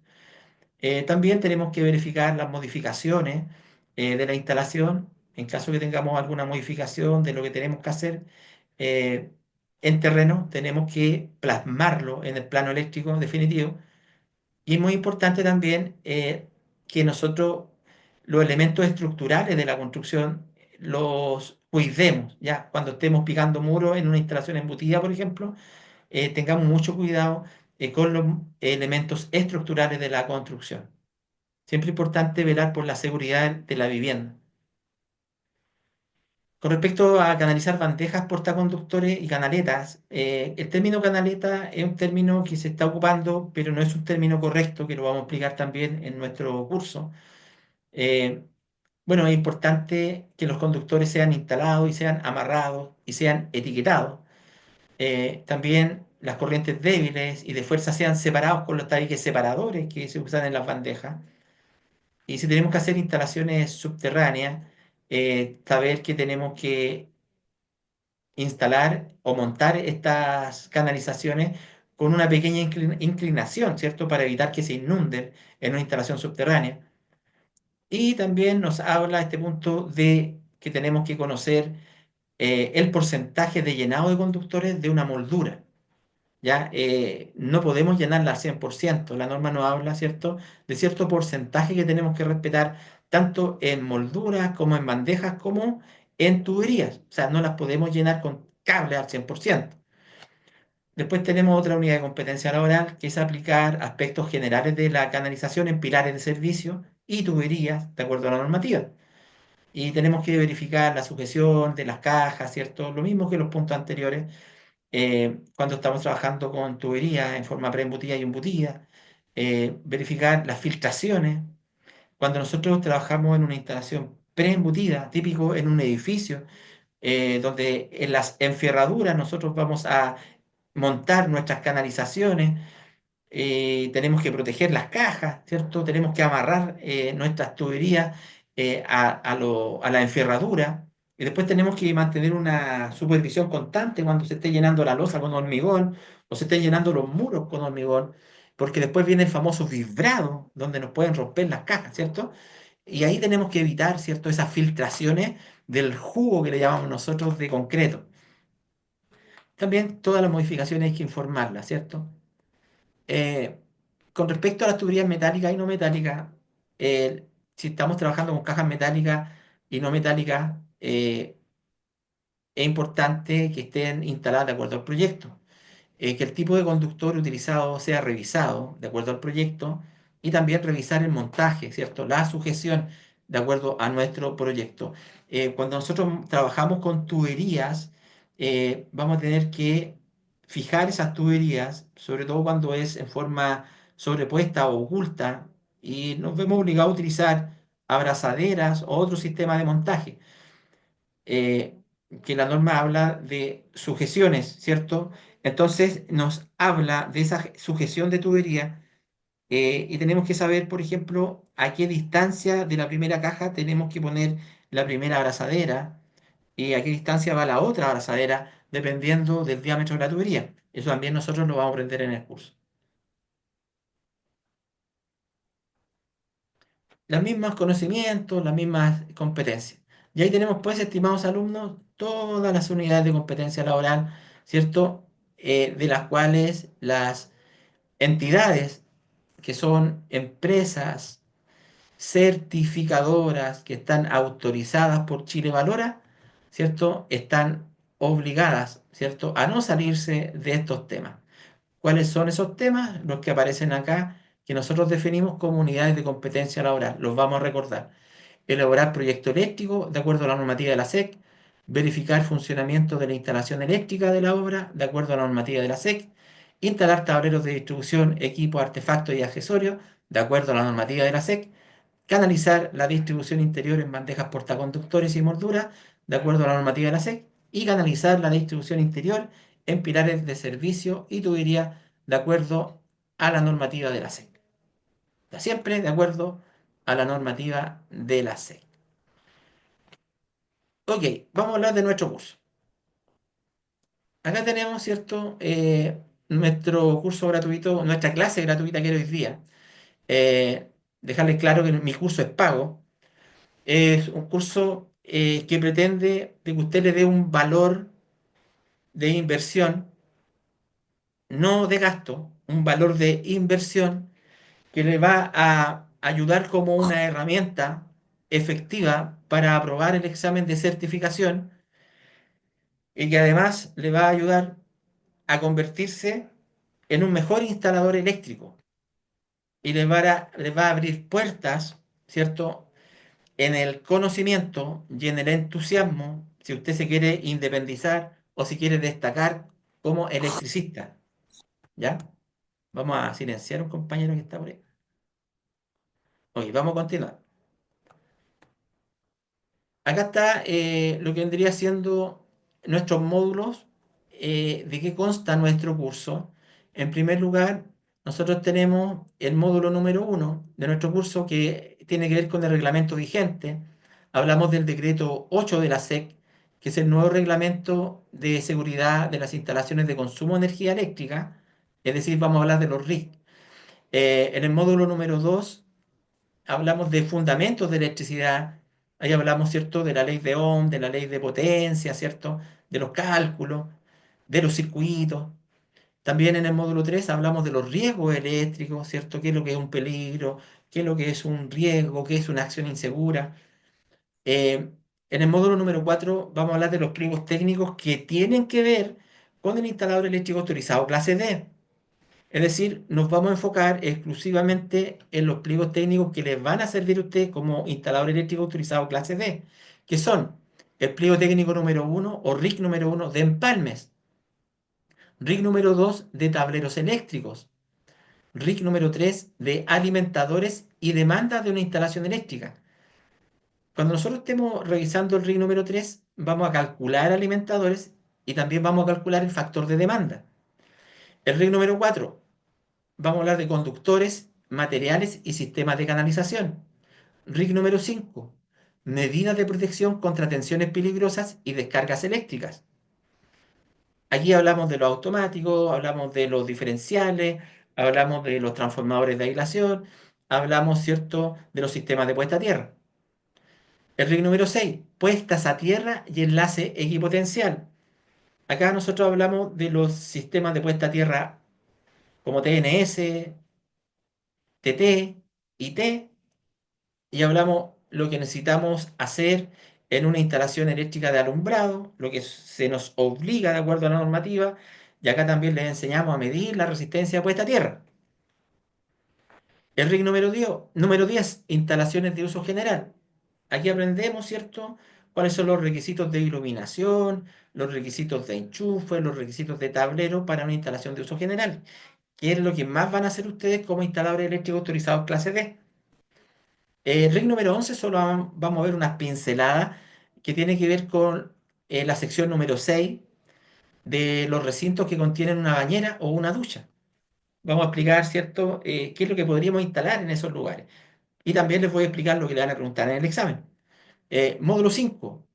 También tenemos que verificar las modificaciones de la instalación, en caso que tengamos alguna modificación de lo que tenemos que hacer eh, en terreno, tenemos que plasmarlo en el plano eléctrico definitivo. Y es muy importante también que nosotros los elementos estructurales de la construcción los cuidemos, ¿ya? Cuando estemos picando muros en una instalación embutida, por ejemplo, tengamos mucho cuidado con los elementos estructurales de la construcción. Siempre es importante velar por la seguridad de la vivienda. Con respecto a canalizar bandejas, portaconductores y canaletas, el término canaleta es un término que se está ocupando, pero no es un término correcto, que lo vamos a explicar también en nuestro curso. Eh, bueno, es importante que los conductores sean instalados y sean amarrados y sean etiquetados. También las corrientes débiles y de fuerza sean separados con los tabiques separadores que se usan en las bandejas. Y si tenemos que hacer instalaciones subterráneas, saber que tenemos que instalar o montar estas canalizaciones con una pequeña inclinación, ¿cierto? Para evitar que se inunden en una instalación subterránea. Y también nos habla este punto de que tenemos que conocer el porcentaje de llenado de conductores de una moldura. ¿Ya? No podemos llenarla al 100%. La norma nos habla, ¿cierto?, de cierto porcentaje que tenemos que respetar, tanto en molduras como en bandejas, como en tuberías. O sea, no las podemos llenar con cable al 100%. Después tenemos otra unidad de competencia laboral, que es aplicar aspectos generales de la canalización en pilares de servicio y tuberías, de acuerdo a la normativa. Y tenemos que verificar la sujeción de las cajas, ¿cierto? Lo mismo que los puntos anteriores cuando estamos trabajando con tuberías en forma preembutida y embutida, verificar las filtraciones. Cuando nosotros trabajamos en una instalación preembutida, típico en un edificio, donde en las enferraduras nosotros vamos a montar nuestras canalizaciones, tenemos que proteger las cajas, ¿cierto? Tenemos que amarrar nuestras tuberías a la enferradura. Y después tenemos que mantener una supervisión constante cuando se esté llenando la losa con hormigón o se estén llenando los muros con hormigón, porque después viene el famoso vibrado, donde nos pueden romper las cajas, ¿cierto? Y ahí tenemos que evitar, ¿cierto? Esas filtraciones del jugo que le llamamos nosotros de concreto. También todas las modificaciones hay que informarlas, ¿cierto? Eh, con respecto a las tuberías metálicas y no metálicas, si estamos trabajando con cajas metálicas y no metálicas, es importante que estén instaladas de acuerdo al proyecto, que el tipo de conductor utilizado sea revisado de acuerdo al proyecto y también revisar el montaje, ¿cierto? La sujeción de acuerdo a nuestro proyecto. Cuando nosotros trabajamos con tuberías, vamos a tener que fijar esas tuberías, sobre todo cuando es en forma sobrepuesta o oculta, y nos vemos obligados a utilizar abrazaderas o otro sistema de montaje eh, que la norma habla de sujeciones, ¿cierto? Entonces nos habla de esa sujeción de tubería y tenemos que saber, por ejemplo, a qué distancia de la primera caja tenemos que poner la primera abrazadera y a qué distancia va la otra abrazadera, dependiendo del diámetro de la tubería. Eso también nosotros lo vamos a aprender en el curso. Los mismos conocimientos, las mismas competencias. Y ahí tenemos, pues, estimados alumnos, todas las unidades de competencia laboral, ¿cierto? De las cuales las entidades, que son empresas certificadoras que están autorizadas por Chile Valora, ¿cierto? Están obligadas, ¿cierto? A no salirse de estos temas. ¿Cuáles son esos temas? Los que aparecen acá, que nosotros definimos como unidades de competencia laboral. Los vamos a recordar. Elaborar proyecto eléctrico de acuerdo a la normativa de la SEC, verificar funcionamiento de la instalación eléctrica de la obra de acuerdo a la normativa de la SEC, instalar tableros de distribución, equipos, artefactos y accesorios de acuerdo a la normativa de la SEC, canalizar la distribución interior en bandejas portaconductores y molduras de acuerdo a la normativa de la SEC y canalizar la distribución interior en pilares de servicio y tubería de acuerdo a la normativa de la SEC. Siempre de acuerdo a la normativa de la SEC. Ok, vamos a hablar de nuestro curso. Acá tenemos, ¿cierto? Nuestro curso gratuito, nuestra clase gratuita que era hoy día. Dejarles claro que mi curso es pago. Es un curso que pretende de que usted le dé un valor de inversión, no de gasto, un valor de inversión que le va a ayudar como una herramienta efectiva para aprobar el examen de certificación y que además le va a ayudar a convertirse en un mejor instalador eléctrico y le va a abrir puertas, ¿cierto? En el conocimiento y en el entusiasmo, si usted se quiere independizar o si quiere destacar como electricista, ¿ya? Vamos a silenciar a un compañero que está por ahí. Ok, vamos a continuar. Acá está lo que vendría siendo nuestros módulos, de qué consta nuestro curso. En primer lugar, nosotros tenemos el módulo número 1 de nuestro curso que tiene que ver con el reglamento vigente. Hablamos del decreto 8 de la SEC, que es el nuevo reglamento de seguridad de las instalaciones de consumo de energía eléctrica, es decir, vamos a hablar de los RIC. En el módulo número 2 hablamos de fundamentos de electricidad, ahí hablamos, ¿cierto?, de la ley de Ohm, de la ley de potencia, ¿cierto?, de los cálculos, de los circuitos. También en el módulo 3 hablamos de los riesgos eléctricos, ¿cierto?, qué es lo que es un peligro, qué es lo que es un riesgo, qué es una acción insegura. Eh, en el módulo número 4 vamos a hablar de los pliegos técnicos que tienen que ver con el instalador eléctrico autorizado clase D. Es decir, nos vamos a enfocar exclusivamente en los pliegos técnicos que les van a servir a usted como instalador eléctrico autorizado clase D, que son el pliego técnico número 1 o RIC número 1 de empalmes, RIC número 2 de tableros eléctricos, RIC número 3 de alimentadores y demandas de una instalación eléctrica. Cuando nosotros estemos revisando el RIC número 3, vamos a calcular alimentadores y también vamos a calcular el factor de demanda. El RIC número 4 vamos a hablar de conductores, materiales y sistemas de canalización. RIC número 5, medidas de protección contra tensiones peligrosas y descargas eléctricas. Aquí hablamos de los automáticos, hablamos de los diferenciales, hablamos de los transformadores de aislación, hablamos, ¿cierto?, de los sistemas de puesta a tierra. El RIC número 6, puestas a tierra y enlace equipotencial. Acá nosotros hablamos de los sistemas de puesta a tierra como TNS, TT y T, y hablamos lo que necesitamos hacer en una instalación eléctrica de alumbrado, lo que se nos obliga de acuerdo a la normativa, y acá también les enseñamos a medir la resistencia puesta a tierra. El RIC número 10, instalaciones de uso general. Aquí aprendemos, ¿cierto?, cuáles son los requisitos de iluminación, los requisitos de enchufe, los requisitos de tablero para una instalación de uso general, que es lo que más van a hacer ustedes como instaladores eléctricos autorizados clase D. RIC número 11 solo vamos a ver unas pinceladas que tiene que ver con la sección número 6 de los recintos que contienen una bañera o una ducha. Vamos a explicar, ¿cierto?, qué es lo que podríamos instalar en esos lugares. Y también les voy a explicar lo que le van a preguntar en el examen. Módulo 5.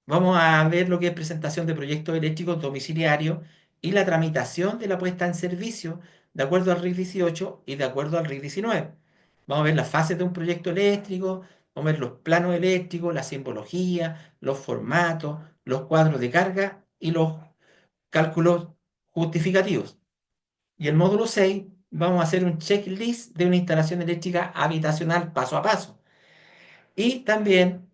Vamos a ver lo que es presentación de proyectos eléctricos domiciliarios y la tramitación de la puesta en servicio de acuerdo al RIC 18 y de acuerdo al RIC 19. Vamos a ver las fases de un proyecto eléctrico, vamos a ver los planos eléctricos, la simbología, los formatos, los cuadros de carga y los cálculos justificativos. Y el módulo 6 vamos a hacer un checklist de una instalación eléctrica habitacional paso a paso. Y también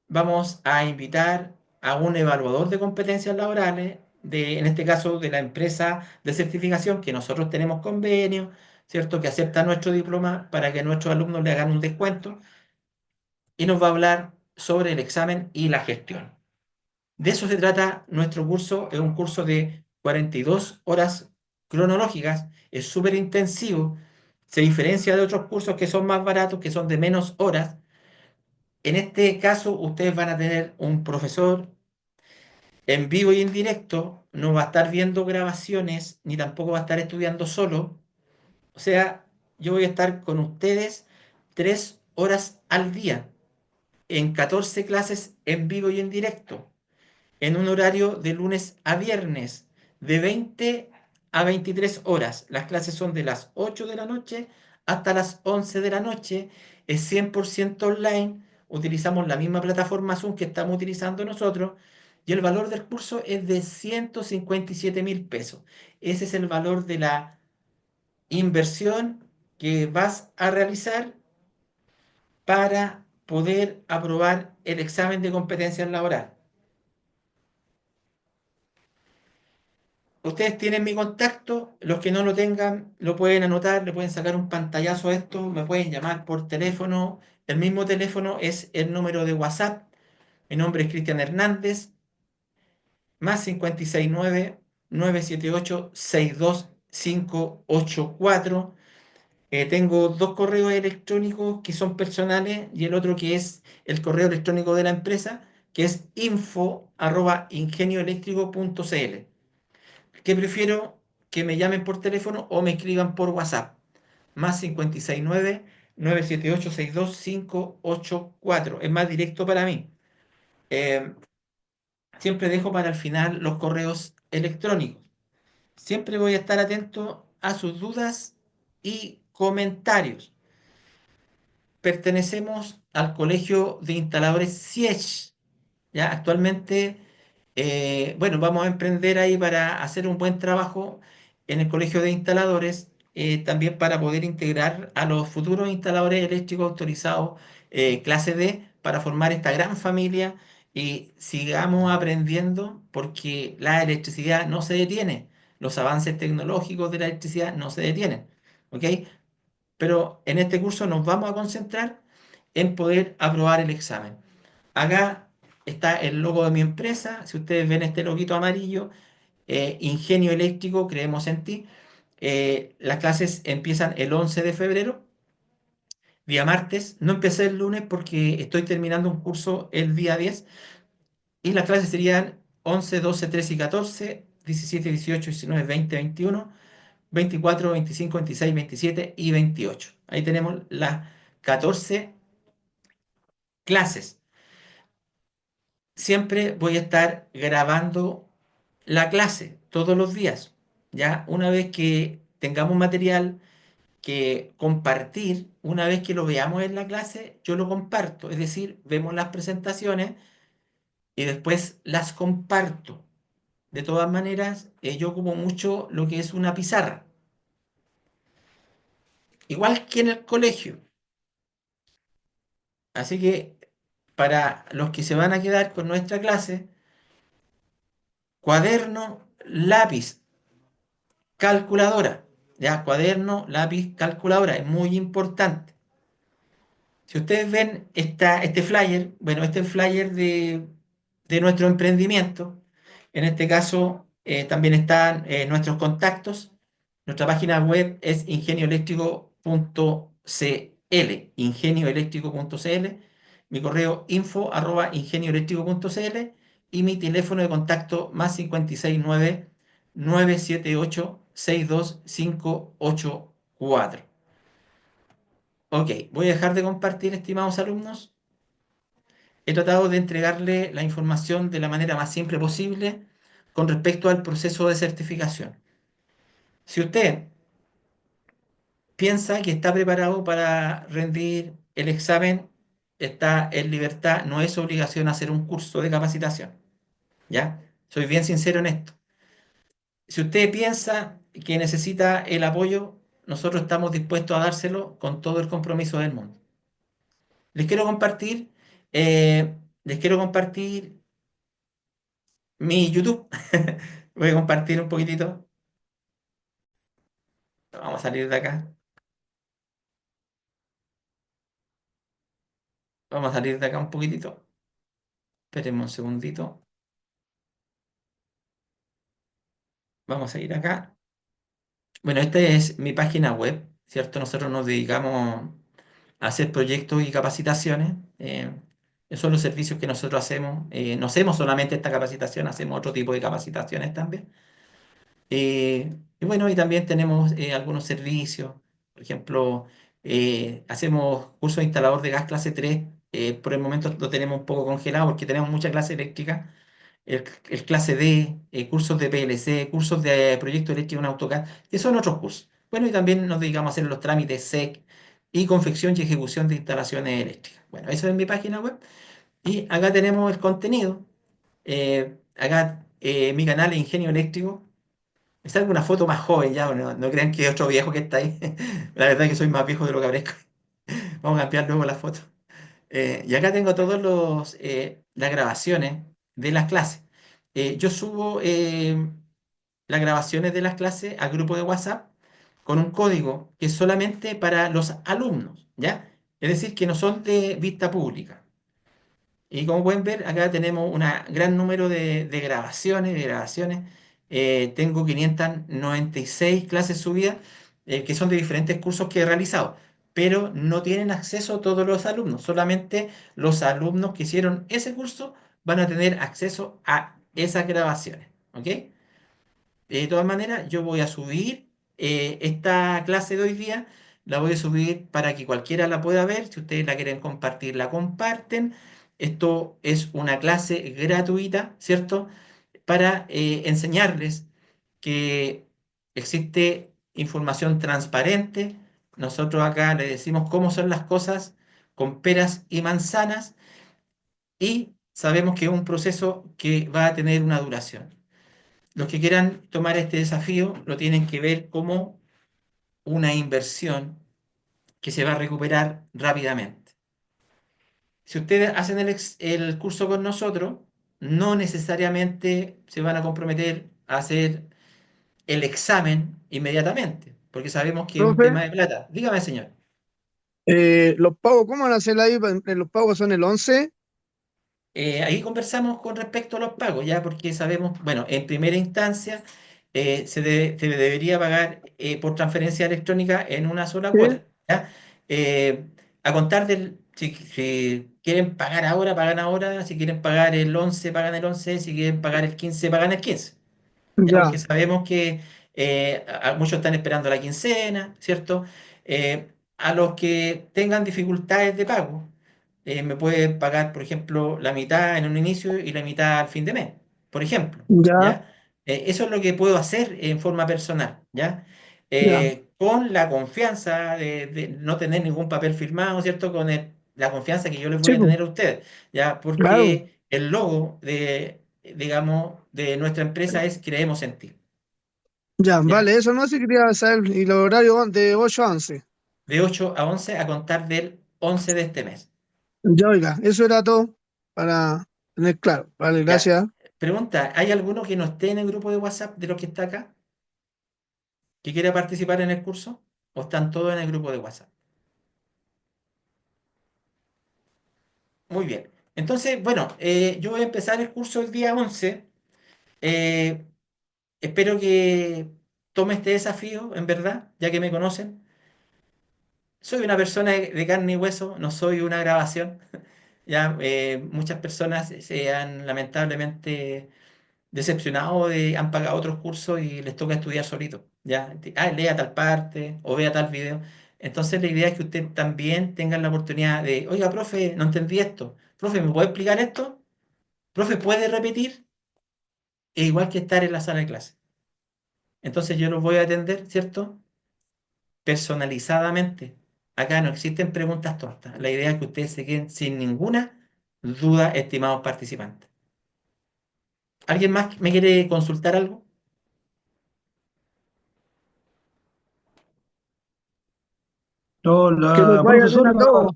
vamos a invitar a un evaluador de competencias laborales, en este caso de la empresa de certificación que nosotros tenemos convenio, ¿cierto?, que acepta nuestro diploma para que nuestros alumnos le hagan un descuento y nos va a hablar sobre el examen y la gestión. De eso se trata nuestro curso, es un curso de 42 horas cronológicas, es súper intensivo, se diferencia de otros cursos que son más baratos, que son de menos horas. En este caso, ustedes van a tener un profesor en vivo y en directo, no va a estar viendo grabaciones, ni tampoco va a estar estudiando solo. O sea, yo voy a estar con ustedes 3 horas al día, en 14 clases en vivo y en directo, en un horario de lunes a viernes, de 20 a 23 horas. Las clases son de las 8 de la noche hasta las 11 de la noche. Es 100% online. Utilizamos la misma plataforma Zoom que estamos utilizando nosotros. Y el valor del curso es de 157.000 pesos. Ese es el valor de la inversión que vas a realizar para poder aprobar el examen de competencias laborales. Ustedes tienen mi contacto, los que no lo tengan lo pueden anotar, le pueden sacar un pantallazo a esto, me pueden llamar por teléfono. El mismo teléfono es el número de WhatsApp. Mi nombre es Cristian Hernández, más 569-978-62584. Tengo dos correos electrónicos que son personales y el otro que es el correo electrónico de la empresa, que es info@ingenioeléctrico.cl. Que prefiero que me llamen por teléfono o me escriban por WhatsApp. Más 569-978-62584. Es más directo para mí. Eh, Siempre dejo para el final los correos electrónicos. Siempre voy a estar atento a sus dudas y comentarios. Pertenecemos al Colegio de Instaladores CIESH. Ya actualmente, bueno, vamos a emprender ahí para hacer un buen trabajo en el Colegio de Instaladores, también para poder integrar a los futuros instaladores eléctricos autorizados clase D para formar esta gran familia y sigamos aprendiendo porque la electricidad no se detiene, los avances tecnológicos de la electricidad no se detienen, ¿ok? Pero en este curso nos vamos a concentrar en poder aprobar el examen. Acá está el logo de mi empresa. Si ustedes ven este loguito amarillo, Ingenio Eléctrico, creemos en ti. Las clases empiezan el 11 de febrero, día martes. No empecé el lunes porque estoy terminando un curso el día 10. Y las clases serían 11, 12, 13 y 14, 17, 18, 19, 20, 21. 24, 25, 26, 27 y 28. Ahí tenemos las 14 clases. Siempre voy a estar grabando la clase todos los días. Ya una vez que tengamos material que compartir, una vez que lo veamos en la clase, yo lo comparto. Es decir, vemos las presentaciones y después las comparto. De todas maneras, yo ocupo mucho lo que es una pizarra. Igual que en el colegio. Así que para los que se van a quedar con nuestra clase, cuaderno, lápiz, calculadora. Ya, cuaderno, lápiz, calculadora. Es muy importante. Si ustedes ven este flyer, bueno, este es el flyer de nuestro emprendimiento. En este caso, también están nuestros contactos. Nuestra página web es ingenioeléctrico.cl. Mi correo info@ingenioeléctrico.cl y mi teléfono de contacto más 569 978 62584. Ok, voy a dejar de compartir, estimados alumnos. He tratado de entregarle la información de la manera más simple posible con respecto al proceso de certificación. Si usted piensa que está preparado para rendir el examen, está en libertad, no es obligación hacer un curso de capacitación, ¿ya? Soy bien sincero en esto. Si usted piensa que necesita el apoyo, nosotros estamos dispuestos a dárselo con todo el compromiso del mundo. Les quiero compartir, eh, les quiero compartir mi YouTube. Voy a compartir un poquitito. Vamos a salir de acá. Vamos a salir de acá un poquitito. Espérenme un segundito. Vamos a ir acá. Bueno, esta es mi página web, ¿cierto? Nosotros nos dedicamos a hacer proyectos y capacitaciones. Esos son los servicios que nosotros hacemos. No hacemos solamente esta capacitación, hacemos otro tipo de capacitaciones también. Y bueno, y también tenemos algunos servicios. Por ejemplo, hacemos curso de instalador de gas clase 3. Por el momento lo tenemos un poco congelado porque tenemos mucha clase eléctrica. El clase D, cursos de PLC, cursos de proyecto eléctrico en AutoCAD, que son otros cursos. Bueno, y también nos dedicamos a hacer los trámites SEC y confección y ejecución de instalaciones eléctricas. Bueno, eso es mi página web. Y acá tenemos el contenido. Acá mi canal es Ingenio Eléctrico. Me salgo una foto más joven ya, no, no crean que es otro viejo que está ahí. La verdad es que soy más viejo de lo que parezco. Vamos a cambiar luego la foto. Y acá tengo todas las grabaciones de las clases. Yo subo las grabaciones de las clases al grupo de WhatsApp con un código que es solamente para los alumnos, ¿ya? Es decir, que no son de vista pública. Y como pueden ver, acá tenemos un gran número de grabaciones. Tengo 596 clases subidas que son de diferentes cursos que he realizado, pero no tienen acceso todos los alumnos. Solamente los alumnos que hicieron ese curso van a tener acceso a esas grabaciones. ¿Ok? De todas maneras, yo voy a subir esta clase de hoy día, la voy a subir para que cualquiera la pueda ver. Si ustedes la quieren compartir, la comparten. Esto es una clase gratuita, ¿cierto? Para enseñarles que existe información transparente. Nosotros acá le decimos cómo son las cosas con peras y manzanas y sabemos que es un proceso que va a tener una duración. Los que quieran tomar este desafío lo tienen que ver como una inversión que se va a recuperar rápidamente. Si ustedes hacen el curso con nosotros, no necesariamente se van a comprometer a hacer el examen inmediatamente, porque sabemos que es un Profe, tema de plata. Dígame, señor. los pagos, ¿cómo van a hacer ahí? Los pagos son el 11. Ahí conversamos con respecto a los pagos, ya porque sabemos, bueno, en primera instancia se debería pagar por transferencia electrónica en una sola ¿Sí? cuota, ¿ya? A contar si quieren pagar ahora, pagan ahora, si quieren pagar el 11 pagan el 11 si quieren pagar el 15 pagan el 15, ¿ya? Ya, Porque sabemos que muchos están esperando la quincena, ¿cierto? A los que tengan dificultades de pago, me puede pagar, por ejemplo, la mitad en un inicio y la mitad al fin de mes, por ejemplo, Ya, ¿ya? Eso es lo que puedo hacer en forma personal, ¿ya? ya, Con la confianza de no tener ningún papel firmado, ¿cierto? La confianza que yo les voy sí, a pues, tener a ustedes, ¿ya? claro. Porque el logo digamos, de nuestra empresa es Creemos en ti, Ya, ¿ya? vale, eso no se quería saber. Y el horario de 8 a 11. De 8 a 11 a contar del 11 de este mes. Ya, oiga, eso era todo para tener claro. Vale, Ya. gracias. Pregunta, ¿hay alguno que no esté en el grupo de WhatsApp de los que está acá que quiera participar en el curso? ¿O están todos en el grupo de WhatsApp? Muy bien. Entonces, bueno, yo voy a empezar el curso el día 11. Eh, Espero que tome este desafío, en verdad, ya que me conocen. Soy una persona de carne y hueso, no soy una grabación. Ya, muchas personas se han lamentablemente decepcionado han pagado otros cursos y les toca estudiar solito. Ya, lea tal parte o vea tal video. Entonces la idea es que usted también tenga la oportunidad de, oiga, profe, no entendí esto. Profe, ¿me puede explicar esto? Profe, ¿puede repetir? Es igual que estar en la sala de clase. Entonces yo los voy a atender, ¿cierto? Personalizadamente. Acá no existen preguntas tontas. La idea es que ustedes se queden sin ninguna duda, estimados participantes. ¿Alguien más me quiere consultar algo? No, Que nos la vaya bien profesora, a todos.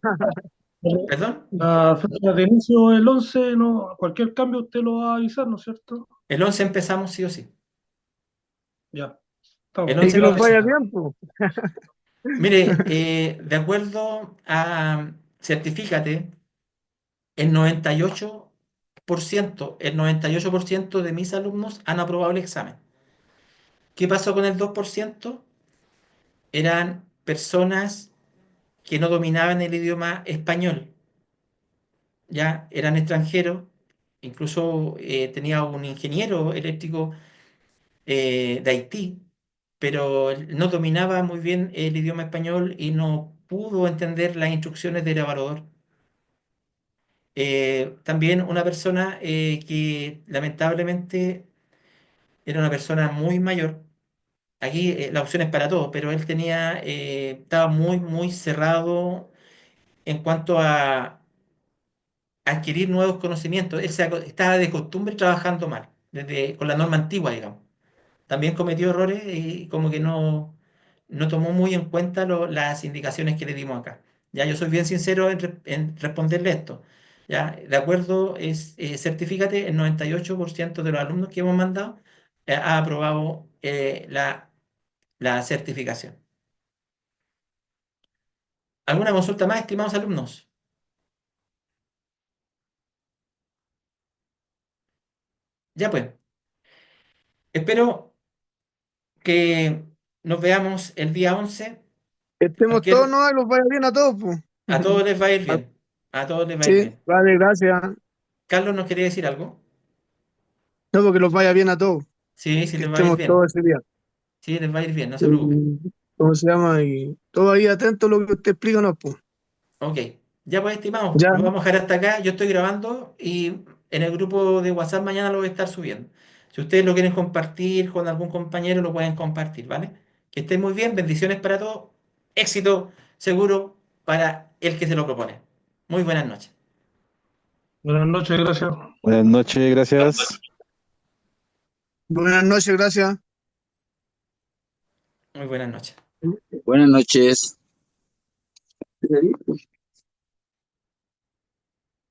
¿Perdón? la fecha de inicio el 11 no, cualquier cambio usted lo va a avisar, ¿no es cierto? El 11 empezamos sí o sí. Ya, El estamos. Y 11 que va a nos vaya empezar. bien, pues. Mire, de acuerdo a Certifícate, el 98%, el 98% de mis alumnos han aprobado el examen. ¿Qué pasó con el 2%? Eran personas que no dominaban el idioma español, ya eran extranjeros, incluso tenía un ingeniero eléctrico de Haití, pero él no dominaba muy bien el idioma español y no pudo entender las instrucciones del evaluador. También una persona que lamentablemente era una persona muy mayor. Aquí la opción es para todos, pero él estaba muy, muy cerrado en cuanto a adquirir nuevos conocimientos. Estaba de costumbre trabajando mal, con la norma antigua, digamos. También cometió errores y como que no tomó muy en cuenta las indicaciones que le dimos acá. Ya, yo soy bien sincero en responderle esto. Ya, de acuerdo, certifícate, el 98% de los alumnos que hemos mandado ha aprobado la certificación. ¿Alguna consulta más, estimados alumnos? Ya pues, espero que nos veamos el día 11. Estemos todos, Cualquier, ¿no? Y los vaya bien a todos, pues. a todos les va a ir Ah, bien. A todos les va a ir sí, bien. vale, gracias. Carlos, ¿nos quería decir algo? No, porque los vaya bien a todos. Sí, sí Que les va a ir estemos bien. todos ese día. Sí, les va a ir bien, no se preocupe. Y, ¿cómo se llama? Y todo ahí atento a lo que usted explica, ¿no? Pues. Ok, ya pues, estimados, Ya, lo vamos a dejar hasta acá. Yo estoy grabando y en el grupo de WhatsApp mañana lo voy a estar subiendo. Si ustedes lo quieren compartir con algún compañero, lo pueden compartir, ¿vale? Que estén muy bien, bendiciones para todos, éxito seguro para el que se lo propone. Muy buenas noches. Buenas noches, gracias. Buenas noches, gracias. buenas noches, gracias. Muy buenas noches. Buenas noches.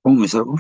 ¿Cómo me salgo?